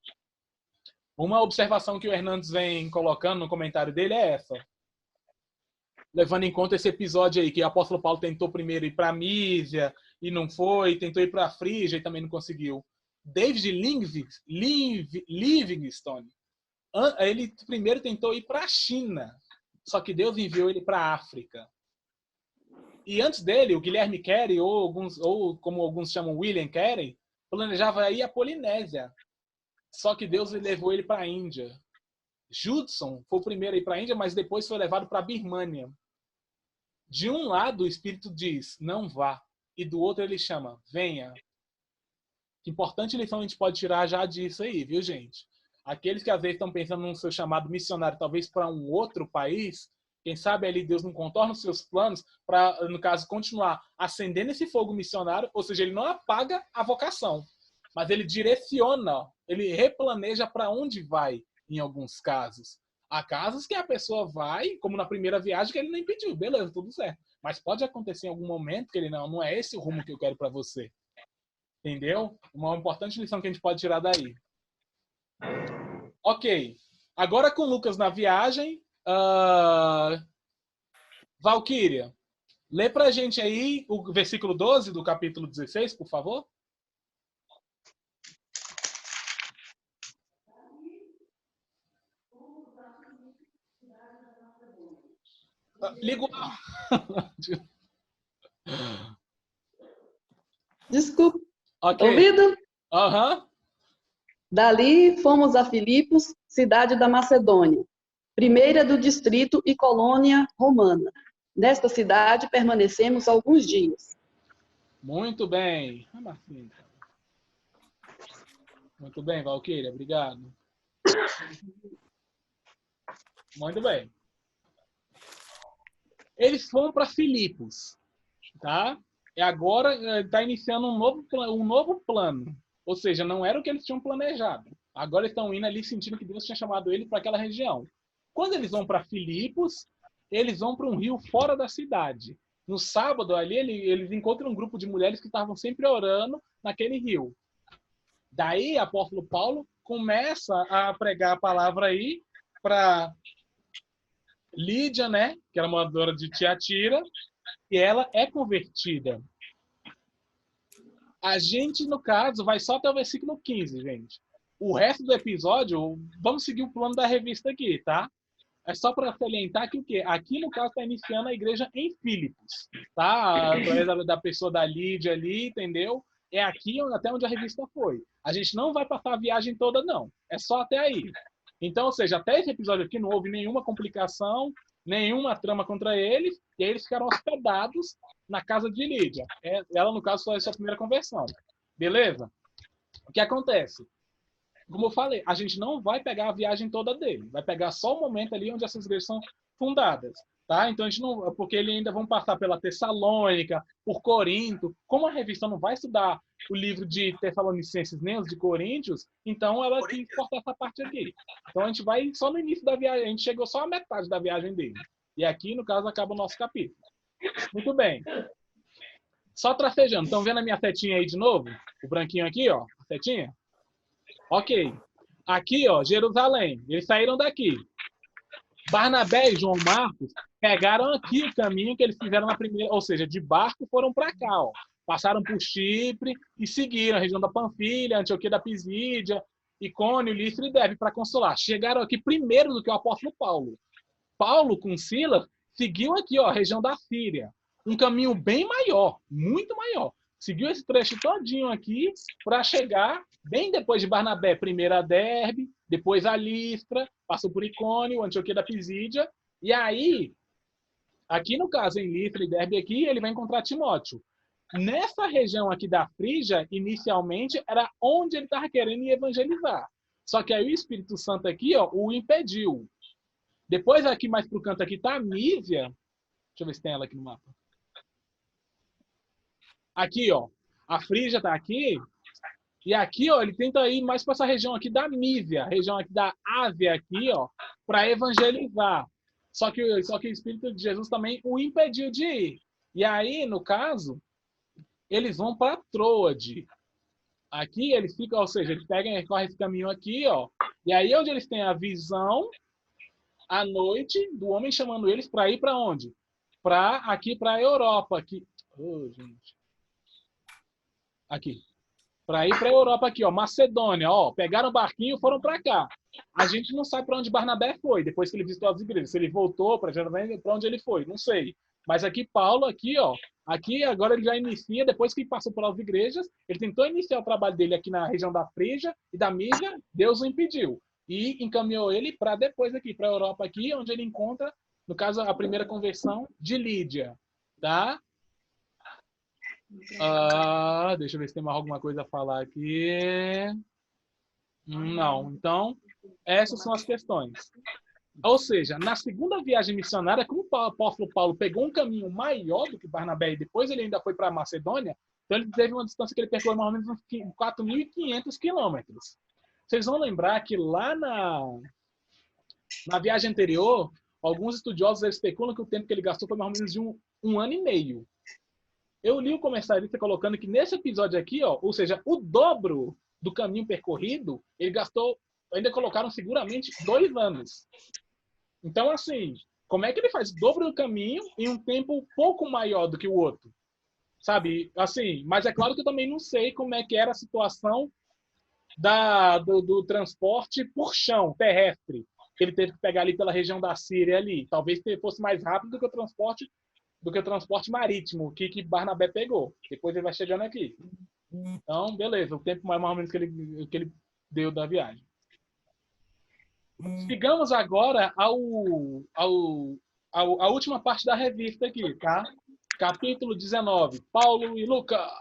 S1: Uma observação que o Hernandes vem colocando no comentário dele é essa. Levando em conta esse episódio aí, que o apóstolo Paulo tentou primeiro ir para Mísia e não foi, tentou ir para a Frígia e também não conseguiu. David Livingstone, ele primeiro tentou ir para a China, só que Deus enviou ele para a África. E antes dele, o Guilherme Carey, ou como alguns chamam William Carey, planejava ir à Polinésia, só que Deus levou ele para a Índia. Judson foi o primeiro a ir para a Índia, mas depois foi levado para a Birmânia. De um lado, o Espírito diz, não vá. E do outro, ele chama, venha. Que importante lição a gente pode tirar já disso aí, viu, gente? Aqueles que às vezes estão pensando no seu chamado missionário, talvez para um outro país, quem sabe ali Deus não contorna os seus planos para, no caso, continuar acendendo esse fogo missionário, ou seja, ele não apaga a vocação, mas ele direciona, ele replaneja para onde vai, em alguns casos. Há casos que a pessoa vai, como na primeira viagem, que ele nem pediu. Beleza, tudo certo. Mas pode acontecer em algum momento que ele não é esse o rumo que eu quero para você. Entendeu? Uma importante lição que a gente pode tirar daí. Ok. Agora com Lucas na viagem. Valquíria, lê pra gente aí o versículo 12 do capítulo 16, por favor. Liga o...
S3: Desculpa.
S1: Okay.
S3: Ouvido?
S1: Aham.
S3: Dali fomos a Filipos, cidade da Macedônia, primeira do distrito e colônia romana. Nesta cidade permanecemos alguns dias.
S1: Muito bem. Muito bem, Valquíria, obrigado. Muito bem. Eles foram para Filipos, tá? E agora está iniciando um novo plano. Ou seja, não era o que eles tinham planejado. Agora eles estão indo ali sentindo que Deus tinha chamado eles para aquela região. Quando eles vão para Filipos, eles vão para um rio fora da cidade. No sábado ali, eles encontram um grupo de mulheres que estavam sempre orando naquele rio. Daí, o apóstolo Paulo começa a pregar a palavra aí para Lídia, né, que era moradora de Tiatira, e ela é convertida. A gente, no caso, vai só até o versículo 15, gente. O resto do episódio, vamos seguir o plano da revista aqui, tá? É só para salientar que o quê? Aqui, no caso, está iniciando a igreja em Filipos, tá? Através da pessoa da Lídia ali, entendeu? É aqui até onde a revista foi. A gente não vai passar a viagem toda, não. É só até aí. Então, ou seja, até esse episódio aqui não houve nenhuma complicação, nenhuma trama contra eles, e aí eles ficaram hospedados na casa de Lídia. Ela, no caso, foi a sua primeira conversão. Beleza? O que acontece? Como eu falei, a gente não vai pegar a viagem toda dele. Vai pegar só o momento ali onde essas igrejas são fundadas. Tá? Então, a gente não, porque eles ainda vão passar pela Tessalônica, por Corinto. Como a revista não vai estudar o livro de Tessalonicenses nem os de Coríntios, então ela quis cortar essa parte aqui. Então, a gente vai só no início da viagem. A gente chegou só à metade da viagem dele. E aqui, no caso, acaba o nosso capítulo. Muito bem. Só tracejando. Estão vendo a minha setinha aí de novo? O branquinho aqui, ó. A setinha? Ok. Aqui, ó, Jerusalém. Eles saíram daqui. Barnabé e João Marcos pegaram aqui o caminho que eles fizeram na primeira, ou seja, de barco foram para cá, ó. Passaram por Chipre e seguiram a região da Panfilha, Antioquia da Pisídia, Icônio, Listra e Derbe para consolar. Chegaram aqui primeiro do que o apóstolo Paulo. Paulo, com Silas, seguiu aqui, ó, a região da Síria. Um caminho bem maior, muito maior. Seguiu esse trecho todinho aqui para chegar bem depois de Barnabé, primeiro a Derbe, depois a Listra, passou por Icônio, Antioquia da Pisídia, e aí, aqui no caso, em Listra e Derbe aqui, ele vai encontrar Timóteo. Nessa região aqui da Frígia, inicialmente, era onde ele estava querendo ir evangelizar. Só que aí o Espírito Santo aqui, ó, o impediu. Depois aqui, mais pro canto aqui, tá a Mísia. Deixa eu ver se tem ela aqui no mapa. Aqui, ó, a Frígia tá aqui, e aqui, ó, ele tenta ir mais para essa região aqui da Mísia, região aqui da Ásia aqui, ó, para evangelizar. Só que o Espírito de Jesus também o impediu de ir. E aí, no caso, eles vão para Troade. Aqui eles ficam, ou seja, eles pegam e recorrem esse caminho aqui, ó, e aí onde eles têm a visão à noite do homem chamando eles para ir para onde? Aqui para a Europa, aqui. Oh, gente. Aqui. Para ir para a Europa aqui, ó, Macedônia, ó, pegaram o barquinho e foram para cá. A gente não sabe para onde Barnabé foi, depois que ele visitou as igrejas. Se ele voltou para Jerusalém, para onde ele foi, não sei. Mas aqui Paulo, aqui, ó, aqui agora ele já inicia, depois que passou pelas igrejas, ele tentou iniciar o trabalho dele aqui na região da Frígia e da Mísia, Deus o impediu. E encaminhou ele para depois aqui, para a Europa aqui, onde ele encontra, no caso, a primeira conversão de Lídia, tá? Deixa eu ver se tem mais alguma coisa a falar aqui. Não. Então, essas são as questões. Ou seja, na segunda viagem missionária, como o apóstolo Paulo pegou um caminho maior do que Barnabé e depois ele ainda foi para a Macedônia, então ele teve uma distância que ele percorreu mais ou menos uns 4.500 quilômetros. Vocês vão lembrar que lá na viagem anterior, alguns estudiosos especulam que o tempo que ele gastou foi mais ou menos de um ano e meio. Eu li o comentarista colocando que nesse episódio aqui, ó, ou seja, o dobro do caminho percorrido, ele gastou, ainda colocaram seguramente 2 anos. Então, assim, como é que ele faz o dobro do caminho em um tempo um pouco maior do que o outro? Sabe? Assim, mas é claro que eu também não sei como é que era a situação do transporte por chão, terrestre. Ele teve que pegar ali pela região da Síria ali. Talvez fosse mais rápido do que o transporte marítimo que Barnabé pegou. Depois ele vai chegando aqui. Então, beleza. O tempo mais ou menos que ele deu da viagem. Chegamos agora à última parte da revista aqui, tá? Capítulo 19. Paulo e Lucas.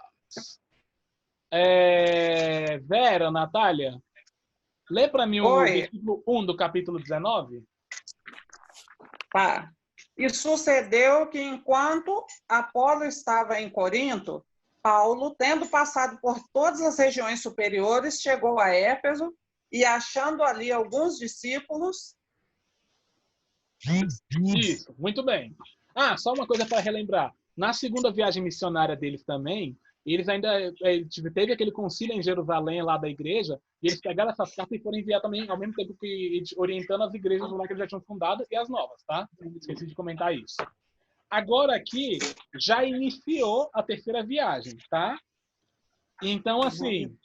S1: Vera, Natália, lê para mim o versículo 1 do capítulo 19.
S2: Tá. E sucedeu que, enquanto Apolo estava em Corinto, Paulo, tendo passado por todas as regiões superiores, chegou a Éfeso e, achando ali alguns discípulos...
S1: Isso, muito bem. Só uma coisa para relembrar. Na segunda viagem missionária deles também, eles ainda teve aquele concílio em Jerusalém, lá da igreja, e eles pegaram essas cartas e foram enviar também, ao mesmo tempo que orientando as igrejas lá que eles já tinham fundado e as novas, tá? Esqueci de comentar isso. Agora aqui, já iniciou a terceira viagem, tá? Então, assim,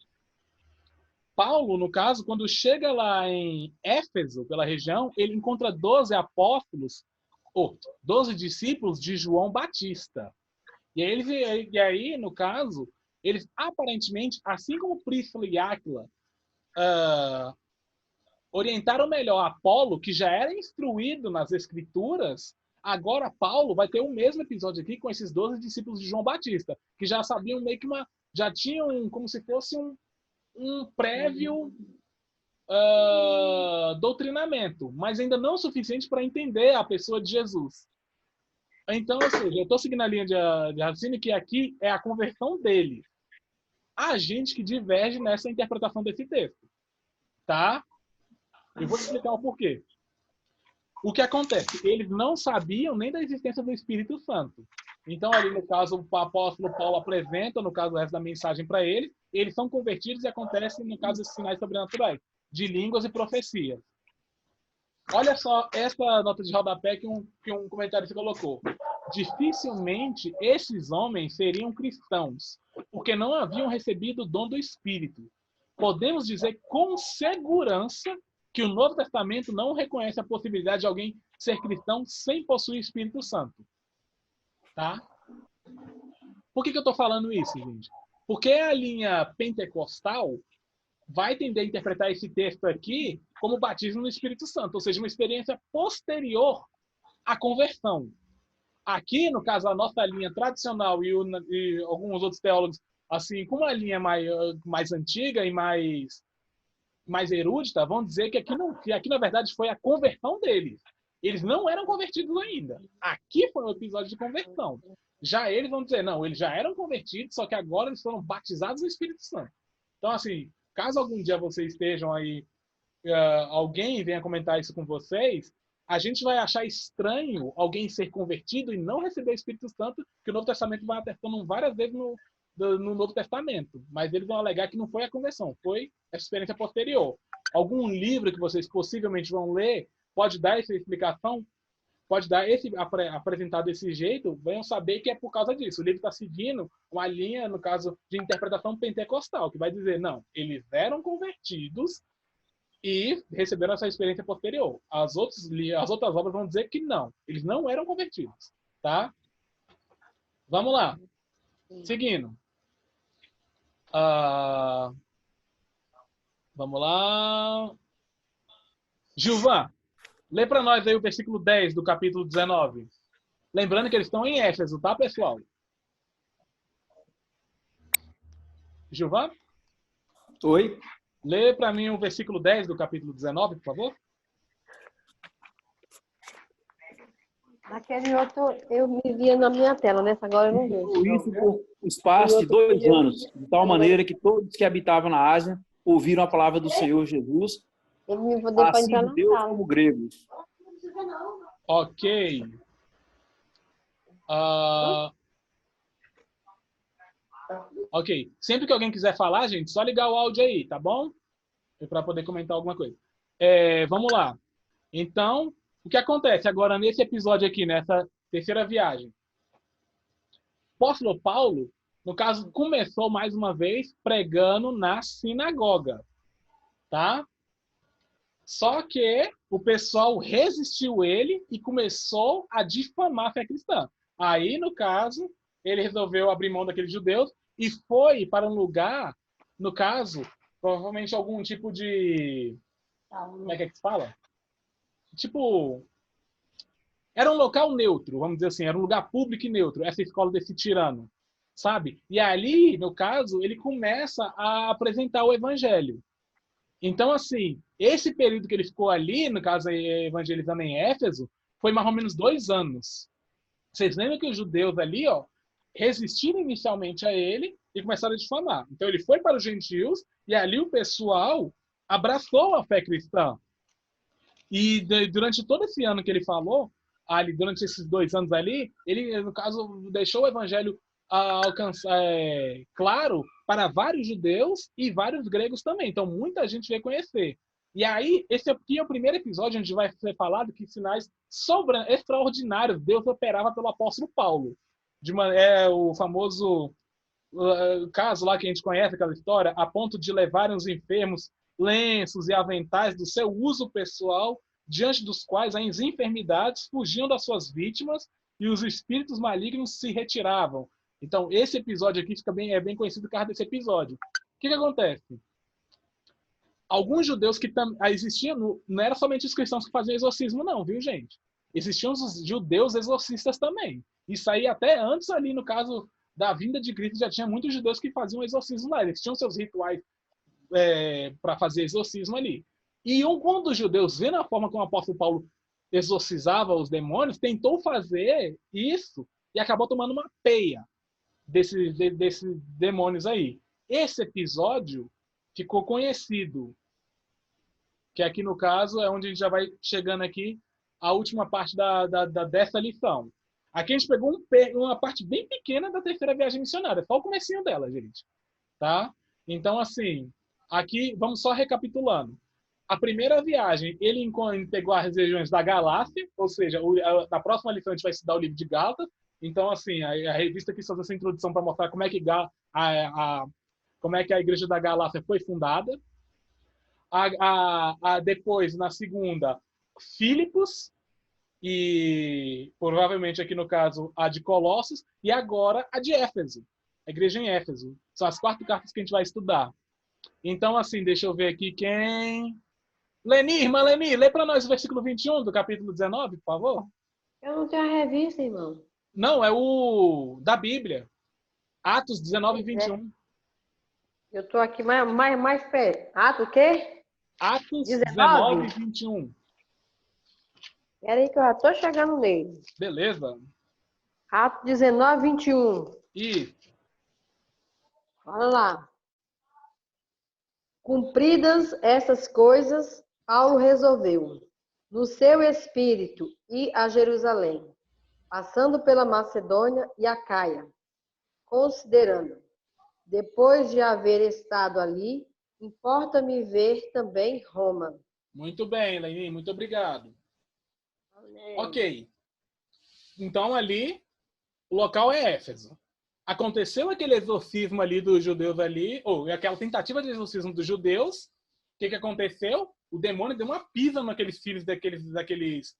S1: Paulo, no caso, quando chega lá em Éfeso, pela região, ele encontra 12 apóstolos, ou 12 discípulos de João Batista. E aí, no caso, eles aparentemente, assim como Príscila e Áquila, orientaram melhor Apolo, que já era instruído nas escrituras, agora Paulo vai ter o mesmo episódio aqui com esses 12 discípulos de João Batista, que já sabiam meio que já tinham como se fosse um prévio doutrinamento, mas ainda não o suficiente para entender a pessoa de Jesus. Então, ou seja, eu estou seguindo a linha de raciocínio que aqui é a conversão dele. Há gente que diverge nessa interpretação desse texto. Tá? Eu vou explicar o porquê. O que acontece? Eles não sabiam nem da existência do Espírito Santo. Então, ali no caso, o apóstolo Paulo apresenta, no caso, o resto da mensagem para eles são convertidos e acontecem, no caso, esses sinais sobrenaturais, de línguas e profecias. Olha só essa nota de rodapé que um comentário se colocou. Dificilmente esses homens seriam cristãos, porque não haviam recebido o dom do Espírito. Podemos dizer com segurança que o Novo Testamento não reconhece a possibilidade de alguém ser cristão sem possuir o Espírito Santo. Tá? Por que eu estou falando isso, gente? Porque a linha pentecostal vai tender a interpretar esse texto aqui como batismo no Espírito Santo, ou seja, uma experiência posterior à conversão. Aqui, no caso, a nossa linha tradicional e alguns outros teólogos, assim, com uma linha mais antiga e mais erudita, vão dizer que aqui, na verdade, foi a conversão deles. Eles não eram convertidos ainda. Aqui foi um episódio de conversão. Já eles vão dizer, não, eles já eram convertidos, só que agora eles foram batizados no Espírito Santo. Então, assim, caso algum dia vocês estejam aí, alguém venha comentar isso com vocês, a gente vai achar estranho alguém ser convertido e não receber o Espírito Santo, que o Novo Testamento vai atestando várias vezes no Novo Testamento. Mas eles vão alegar que não foi a conversão, foi a experiência posterior. Algum livro que vocês possivelmente vão ler pode dar essa explicação, pode dar apresentar desse jeito, venham saber que é por causa disso. O livro está seguindo uma linha, no caso, de interpretação pentecostal, que vai dizer, não, eles eram convertidos e receberam essa experiência posterior. As outras obras vão dizer que não, eles não eram convertidos. Tá? Vamos lá. Seguindo. Vamos lá. Gilvan, lê para nós aí o versículo 10 do capítulo 19. Lembrando que eles estão em Éfeso, tá, pessoal? Gilvan?
S6: Oi.
S1: Lê para mim o versículo 10 do capítulo 19, por favor.
S7: Naquele outro eu me via na minha tela, nessa agora eu não vejo.
S6: Isso por espaço de 2 anos, de tal maneira que todos que habitavam na Ásia ouviram a palavra do Senhor Jesus, assim judeus como gregos.
S1: Ok. Ok. Sempre que alguém quiser falar, gente, só ligar o áudio aí, tá bom? Para poder comentar alguma coisa. Vamos lá. Então, o que acontece agora nesse episódio aqui, nessa terceira viagem? O apóstolo Paulo, no caso, começou mais uma vez pregando na sinagoga. Tá? Só que o pessoal resistiu ele e começou a difamar a fé cristã. Aí, no caso, ele resolveu abrir mão daqueles judeus e foi para um lugar, no caso, provavelmente algum tipo de... Como é que se fala? Tipo, era um local neutro, vamos dizer assim, era um lugar público e neutro, essa escola desse tirano, sabe? E ali, no caso, ele começa a apresentar o evangelho. Então, assim, esse período que ele ficou ali, no caso, evangelizando em Éfeso, foi mais ou menos 2 anos. Vocês lembram que os judeus ali, resistiram inicialmente a ele e começaram a difamar. Então ele foi para os gentios e ali o pessoal abraçou a fé cristã. E durante todo esse ano que ele falou, ali, durante esses 2 anos ali, ele, no caso, deixou o evangelho alcançar, claro para vários judeus e vários gregos também. Então muita gente veio conhecer. E aí, esse aqui é o primeiro episódio onde vai ser falado que sinais extraordinários Deus operava pelo apóstolo Paulo. O famoso caso lá que a gente conhece, aquela história, a ponto de levarem os enfermos lenços e aventais do seu uso pessoal, diante dos quais as enfermidades fugiam das suas vítimas e os espíritos malignos se retiravam. Então, esse episódio aqui é bem conhecido por causa desse episódio. O que acontece? Alguns judeus que existiam, não era somente os cristãos que faziam exorcismo, não, viu, gente? Existiam os judeus exorcistas também. Isso aí até antes ali, no caso da vinda de Cristo, já tinha muitos judeus que faziam exorcismo lá. Eles tinham seus rituais para fazer exorcismo ali. E um dos judeus, vendo a forma como o apóstolo Paulo exorcizava os demônios, tentou fazer isso e acabou tomando uma peia desses demônios aí. Esse episódio ficou conhecido, que aqui no caso é onde a gente já vai chegando aqui a última parte dessa lição. Aqui a gente pegou uma parte bem pequena da terceira viagem missionária, só o comecinho dela, gente. Tá? Então, assim, aqui vamos só recapitulando. A primeira viagem, ele pegou as regiões da Galácia, ou seja, na próxima lição a gente vai estudar o livro de Gálatas. Então, assim, a revista quis fazer essa introdução para mostrar como é que a igreja da Galácia foi fundada. Depois, na segunda, Filipos, e provavelmente aqui no caso a de Colossos, e agora a de Éfeso, a igreja em Éfeso. São as 4 cartas que a gente vai estudar. Então, assim, deixa eu ver aqui quem... Irmã Leni, lê para nós o versículo 21 do capítulo 19, por favor.
S7: Eu não tenho a revista, irmão.
S1: Não, é o da Bíblia. Atos 19 e 21.
S7: Eu estou aqui mais perto. Atos o quê?
S1: Atos 19 e 21.
S7: Espera aí que eu já estou chegando nele.
S1: Beleza.
S7: Atos 19, 21.
S1: Isso.
S7: Olha lá. Cumpridas essas coisas, Paulo resolveu, no seu espírito, ir a Jerusalém, passando pela Macedônia e Acaia, considerando, depois de haver estado ali, importa-me ver também Roma.
S1: Muito bem, Leni, muito obrigado. Ok. Então, ali, o local é Éfeso. Aconteceu aquele exorcismo ali dos judeus ali, ou aquela tentativa de exorcismo dos judeus. O que aconteceu? O demônio deu uma pisa naqueles filhos naqueles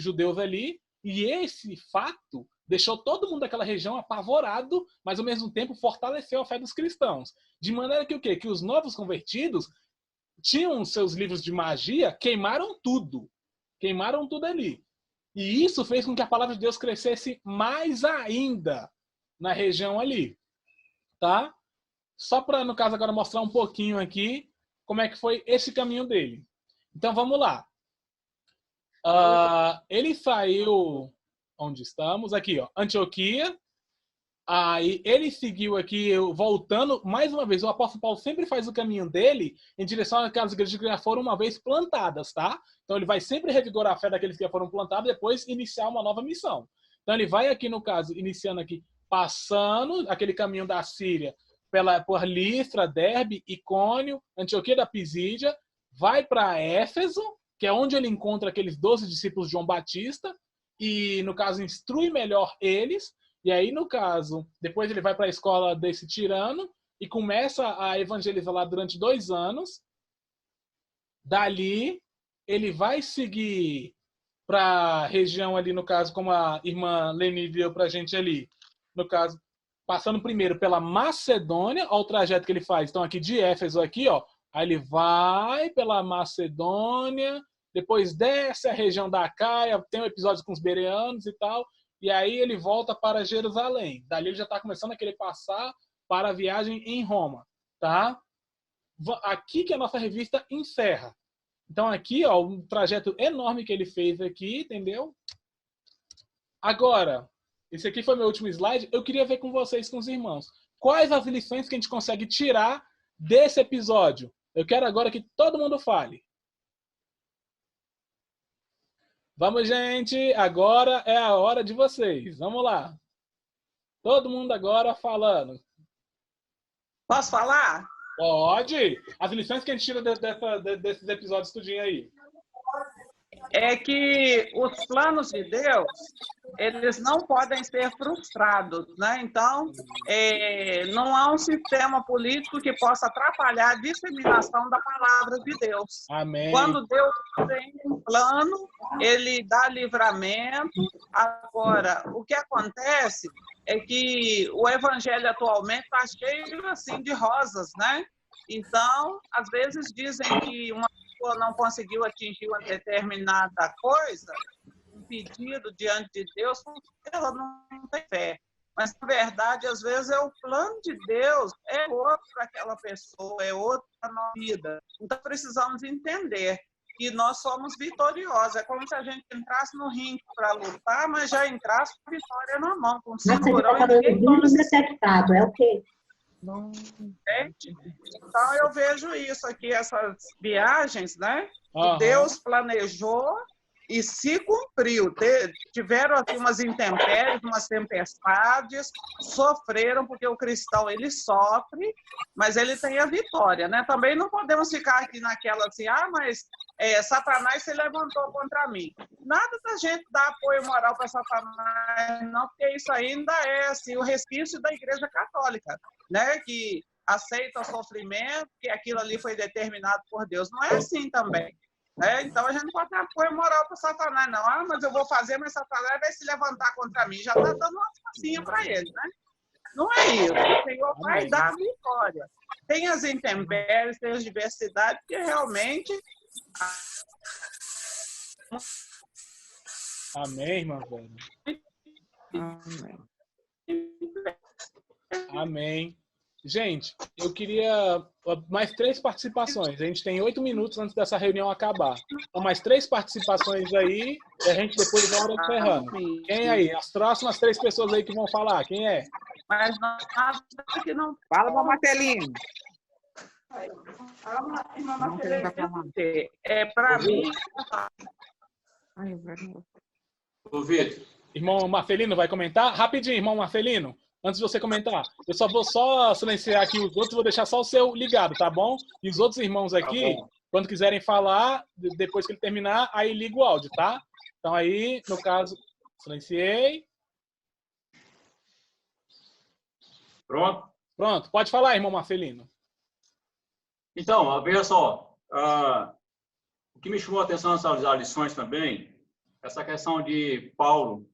S1: judeus ali, e esse fato deixou todo mundo daquela região apavorado, mas ao mesmo tempo fortaleceu a fé dos cristãos. De maneira que o quê? Que os novos convertidos tinham seus livros de magia, queimaram tudo ali. E isso fez com que a palavra de Deus crescesse mais ainda na região ali. Tá? Só para, no caso, agora mostrar um pouquinho aqui como é que foi esse caminho dele. Então, vamos lá. Ele saiu... Onde estamos? Aqui, ó, Antioquia. Aí ele seguiu aqui, voltando, mais uma vez, o apóstolo Paulo sempre faz o caminho dele em direção àquelas igrejas que já foram uma vez plantadas, tá? Então ele vai sempre revigorar a fé daqueles que já foram plantados, depois iniciar uma nova missão. Então ele vai aqui, no caso, iniciando aqui, passando aquele caminho da Síria por Listra, Derbe, Icônio, Antioquia da Pisídia, vai para Éfeso, que é onde ele encontra aqueles 12 discípulos de João Batista, e, no caso, instrui melhor eles. E aí, no caso, depois ele vai para a escola desse tirano e começa a evangelizar lá durante 2 anos. Dali, ele vai seguir para a região ali, no caso, como a irmã Leni viu para a gente ali. No caso, passando primeiro pela Macedônia, olha o trajeto que ele faz. Então, aqui de Éfeso, aqui, ó. Aí ele vai pela Macedônia, depois desce a região da Acaia, tem um episódio com os bereanos e tal. E aí ele volta para Jerusalém. Dali ele já está começando a querer passar para a viagem em Roma, tá? Aqui que a nossa revista encerra. Então aqui, ó, um trajeto enorme que ele fez aqui, entendeu? Agora, esse aqui foi meu último slide. Eu queria ver com vocês, com os irmãos, quais as lições que a gente consegue tirar desse episódio. Eu quero agora que todo mundo fale. Vamos, gente. Agora é a hora de vocês. Vamos lá. Todo mundo agora falando.
S2: Posso falar?
S1: Pode. As lições que a gente tira desses episódios tudinho aí.
S2: É que os planos de Deus, eles não podem ser frustrados, né? Então, não há um sistema político que possa atrapalhar a disseminação da palavra de Deus.
S1: Amém.
S2: Quando Deus tem um plano, ele dá livramento. Agora, o que acontece é que o evangelho atualmente está cheio assim de rosas, né? Então, às vezes dizem que uma pessoa não conseguiu atingir uma determinada coisa, um pedido diante de Deus, porque ela não tem fé. Mas, na verdade, às vezes é o plano de Deus, é outro para aquela pessoa, é outro para a nossa vida. Então, precisamos entender que nós somos vitoriosos. É como se a gente entrasse no ringue para lutar, mas já entrasse com a vitória na mão, com o cinturão.
S8: Detectado, é o quê?
S2: Não entende? Então, eu vejo isso aqui, essas viagens, né?
S1: Uhum.
S2: Deus planejou e se cumpriu. Tiveram aqui umas intempéries, umas tempestades, sofreram, porque o cristão, ele sofre, mas ele tem a vitória, né? Também não podemos ficar aqui naquela assim, mas Satanás se levantou contra mim. Nada da gente dar apoio moral para Satanás, não, porque isso ainda é assim, o resquício da Igreja Católica, né? Que aceita o sofrimento, que aquilo ali foi determinado por Deus. Não é assim também. Então, a gente não pode dar apoio moral para Satanás, não. Mas eu vou fazer, mas Satanás vai se levantar contra mim. Já está dando uma facinha para ele, né? Não é isso. O Senhor vai dar a vitória. Tem as intempéries, tem as diversidades, que realmente...
S1: Amém, irmã Vânia. Amém. Gente, eu queria mais 3 participações. A gente tem 8 minutos antes dessa reunião acabar. Então, mais 3 participações aí e a gente depois vai encerrando. Quem aí? As próximas 3 pessoas aí que vão falar. Quem é?
S2: Mas nada que não...
S9: Fala, irmã Marcelino.
S2: Irmã Marcelino, para mim...
S5: Ô, Vitor.
S1: Irmão Marcelino vai comentar? Rapidinho, irmão Marcelino. Antes de você comentar, eu só vou silenciar aqui os outros, vou deixar só o seu ligado, tá bom? E os outros irmãos aqui, quando quiserem falar, depois que ele terminar, aí liga o áudio, tá? Então aí, no caso, silenciei.
S5: Pronto?
S1: Pronto, pode falar, irmão Marcelino.
S5: Então, veja só, o que me chamou a atenção nessas lições também, essa questão de Paulo,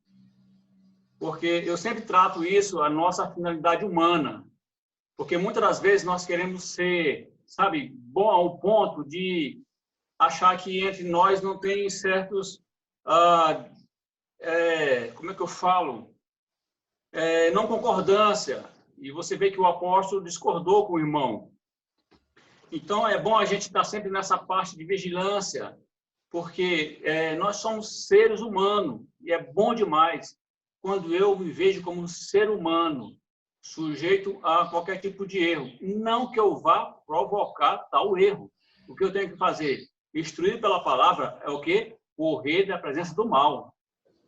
S5: porque eu sempre trato isso, a nossa finalidade humana. Porque muitas das vezes nós queremos ser, sabe, bom ao ponto de achar que entre nós não tem certos, como é que eu falo? Não concordância. E você vê que o apóstolo discordou com o irmão. Então, é bom a gente estar sempre nessa parte de vigilância, porque nós somos seres humanos, e é bom demais quando eu me vejo como um ser humano, sujeito a qualquer tipo de erro. Não que eu vá provocar tal erro. O que eu tenho que fazer? Instruído pela palavra é o quê? Correr da presença do mal.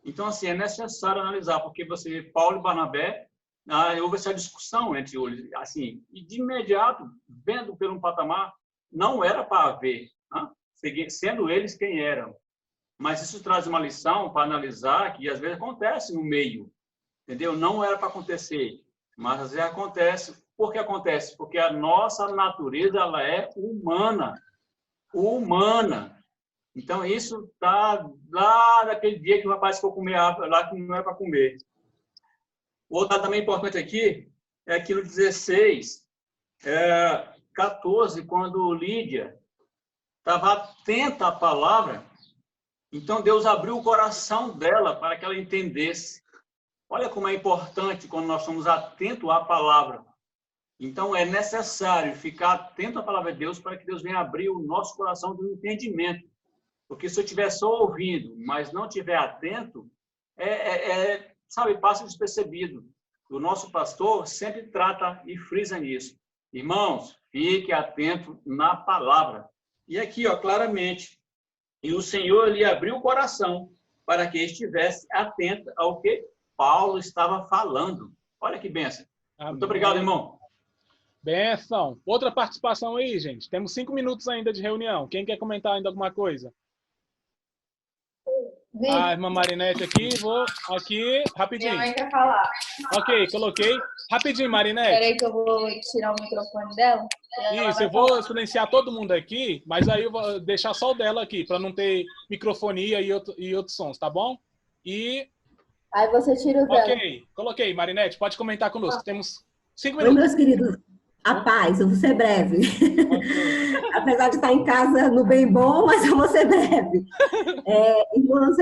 S5: Então, assim, é necessário analisar, porque você vê Paulo e Barnabé, houve essa discussão entre eles, assim, e de imediato, vendo pelo patamar, não era para haver, né? Sendo eles quem eram. Mas isso traz uma lição para analisar que às vezes acontece no meio, entendeu? Não era para acontecer, mas às vezes acontece. Por que acontece? Porque a nossa natureza ela é humana. Então, isso está lá naquele dia que o rapaz ficou comer lá que não era para comer. O outro também importante aqui é aquilo 16, 14, quando Lídia estava atenta à palavra. Então, Deus abriu o coração dela para que ela entendesse. Olha como é importante quando nós estamos atentos à palavra. Então, é necessário ficar atento à palavra de Deus para que Deus venha abrir o nosso coração do entendimento. Porque se eu estiver só ouvindo, mas não estiver atento, sabe, passa despercebido. O nosso pastor sempre trata e frisa nisso. Irmãos, fique atento na palavra. E aqui, ó, claramente, e o Senhor lhe abriu o coração para que estivesse atento ao que Paulo estava falando. Olha que bênção.
S1: Amém.
S5: Muito obrigado, irmão.
S1: Benção. Outra participação aí, gente. Temos 5 minutos ainda de reunião. Quem quer comentar ainda alguma coisa? A irmã Marinete aqui, vou aqui, rapidinho.
S9: Minha mãe quer falar.
S1: Ok, coloquei. Rapidinho, Marinete.
S9: Peraí que eu vou tirar o microfone dela.
S1: Isso, eu vou silenciar todo mundo aqui, mas aí eu vou deixar só o dela aqui, para não ter microfonia e outros sons, tá bom? E...
S9: Aí você tira o dela.
S1: Ok, coloquei. Marinete, pode comentar conosco. Temos 5
S8: Oi,
S1: minutos.
S8: meus queridos. A paz, eu vou ser breve. Apesar de estar em casa no bem bom, mas eu vou ser breve. Irmãos,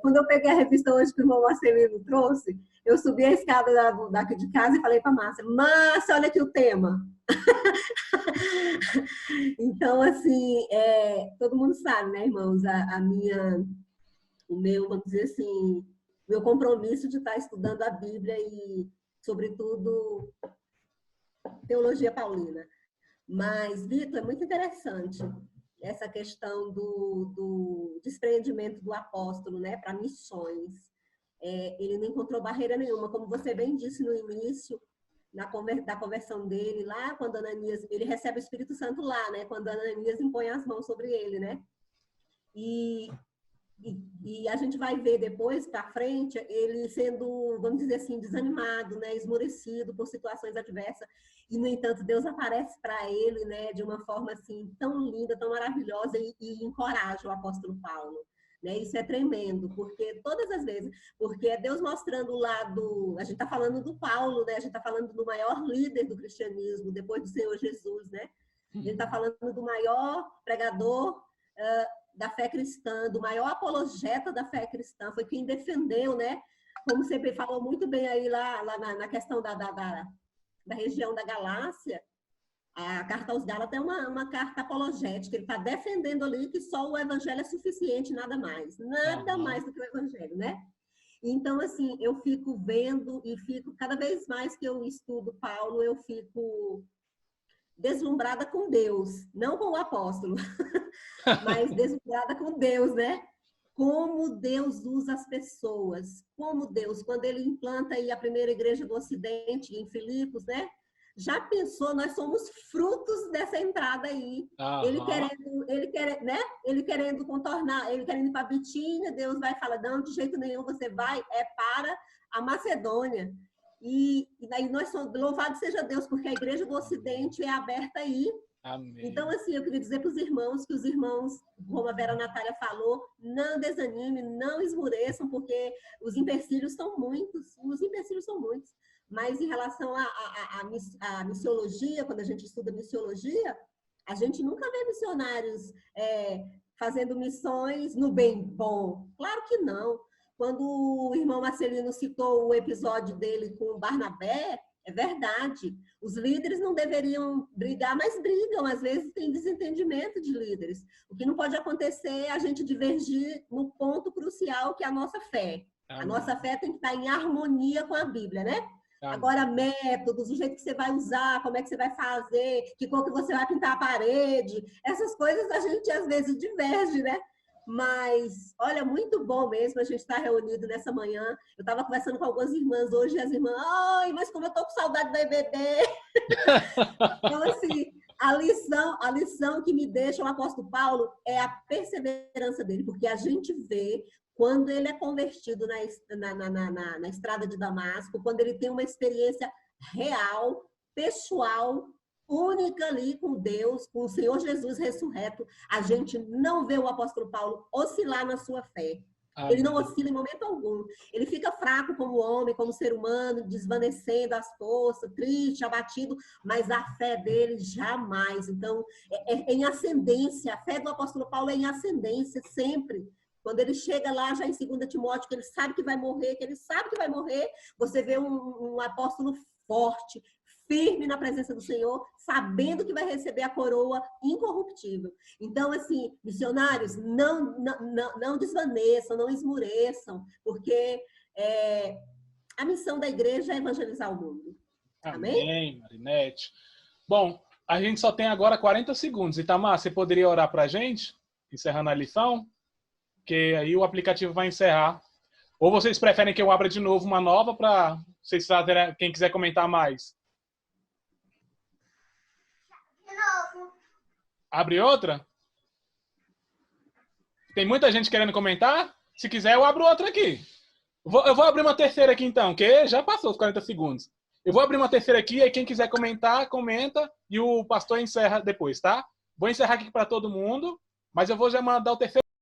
S8: quando eu peguei a revista hoje que o irmão Marcelino trouxe, eu subi a escada daqui de casa e falei para a Márcia, Márcia, olha aqui o tema. Então, assim, todo mundo sabe, né, irmãos, o meu, vamos dizer assim, meu compromisso de estar estudando a Bíblia e, sobretudo, teologia paulina. Mas, Vitor, é muito interessante essa questão do despreendimento do apóstolo, né, para missões. Ele não encontrou barreira nenhuma, como você bem disse no início, da conversão dele, lá quando Ananias, ele recebe o Espírito Santo lá, né, quando Ananias impõe as mãos sobre ele, né, e a gente vai ver depois, para frente, ele sendo, vamos dizer assim, desanimado, né, esmorecido por situações adversas. E, no entanto, Deus aparece para ele, né, de uma forma assim, tão linda, tão maravilhosa e encoraja o apóstolo Paulo. Né? Isso é tremendo, porque todas as vezes, porque é Deus mostrando o lado, a gente está falando do Paulo, né? A gente está falando do maior líder do cristianismo, depois do Senhor Jesus, né? A gente está falando do maior pregador da fé cristã, do maior apologeta da fé cristã, foi quem defendeu, né? Como você falou muito bem aí lá na questão da região da Galácia, a carta aos Gálatas é uma carta apologética, ele está defendendo ali que só o evangelho é suficiente, nada mais mais do que o evangelho, né? Então, assim, eu fico vendo e fico, cada vez mais que eu estudo Paulo, eu fico deslumbrada com Deus, não com o apóstolo, mas deslumbrada com Deus, né? Como Deus usa as pessoas, como Deus, quando ele implanta aí a primeira igreja do Ocidente, em Filipos, né? Já pensou, nós somos frutos dessa entrada aí. Ele querendo contornar, ele querendo ir para Bitínia, Deus vai falar, não, de jeito nenhum você vai, é para a Macedônia. E daí nós somos, louvado seja Deus, porque a igreja do Ocidente é aberta aí.
S1: Amém.
S8: Então, assim, eu queria dizer para os irmãos, que os irmãos, como a Vera Natália falou, não desanimem, não esmoreçam, porque os empecilhos são muitos, Mas em relação à missiologia, quando a gente estuda missiologia, a gente nunca vê missionários fazendo missões no bem bom. Claro que não. Quando o irmão Marcelino citou o episódio dele com o Barnabé, é verdade. Os líderes não deveriam brigar, mas brigam. Às vezes tem desentendimento de líderes. O que não pode acontecer é a gente divergir no ponto crucial, que é a nossa fé. Amém. A nossa fé tem que estar em harmonia com a Bíblia, né? Amém. Agora, métodos, o jeito que você vai usar, como é que você vai fazer, que cor que você vai pintar a parede, essas coisas a gente às vezes diverge, né? Mas, olha, muito bom mesmo a gente estar reunido nessa manhã. Eu estava conversando com algumas irmãs hoje e as irmãs, ai, mas como eu estou com saudade do EBD. Então, assim, a lição que me deixa o apóstolo Paulo é a perseverança dele, porque a gente vê quando ele é convertido na estrada de Damasco, quando ele tem uma experiência real, pessoal, única ali com Deus, com o Senhor Jesus ressurreto, a gente não vê o apóstolo Paulo oscilar na sua fé. Amém. Ele não oscila em momento algum. Ele fica fraco como homem, como ser humano, desvanecendo as forças, triste, abatido, mas a fé dele jamais. Então, é em ascendência. A fé do apóstolo Paulo é em ascendência, sempre. Quando ele chega lá, já em 2 Timóteo, que ele sabe que vai morrer, você vê um apóstolo forte, firme na presença do Senhor, sabendo que vai receber a coroa incorruptível. Então, assim, missionários, não desvaneçam, não esmoreçam, porque A missão da igreja é evangelizar o mundo. Amém?
S1: Amém, Marinete. Bom, a gente só tem agora 40 segundos. Itamar, você poderia orar para a gente, encerrando a lição? Porque aí o aplicativo vai encerrar. Ou vocês preferem que eu abra de novo uma nova para vocês fazerem, quem quiser comentar mais? Abre outra? Tem muita gente querendo comentar? Se quiser, eu abro outra aqui. Eu vou abrir uma terceira aqui então, que já passou os 40 segundos. Eu vou abrir uma terceira aqui, aí quem quiser comentar, comenta, e o pastor encerra depois, tá? Vou encerrar aqui para todo mundo, mas eu vou já mandar o terceiro.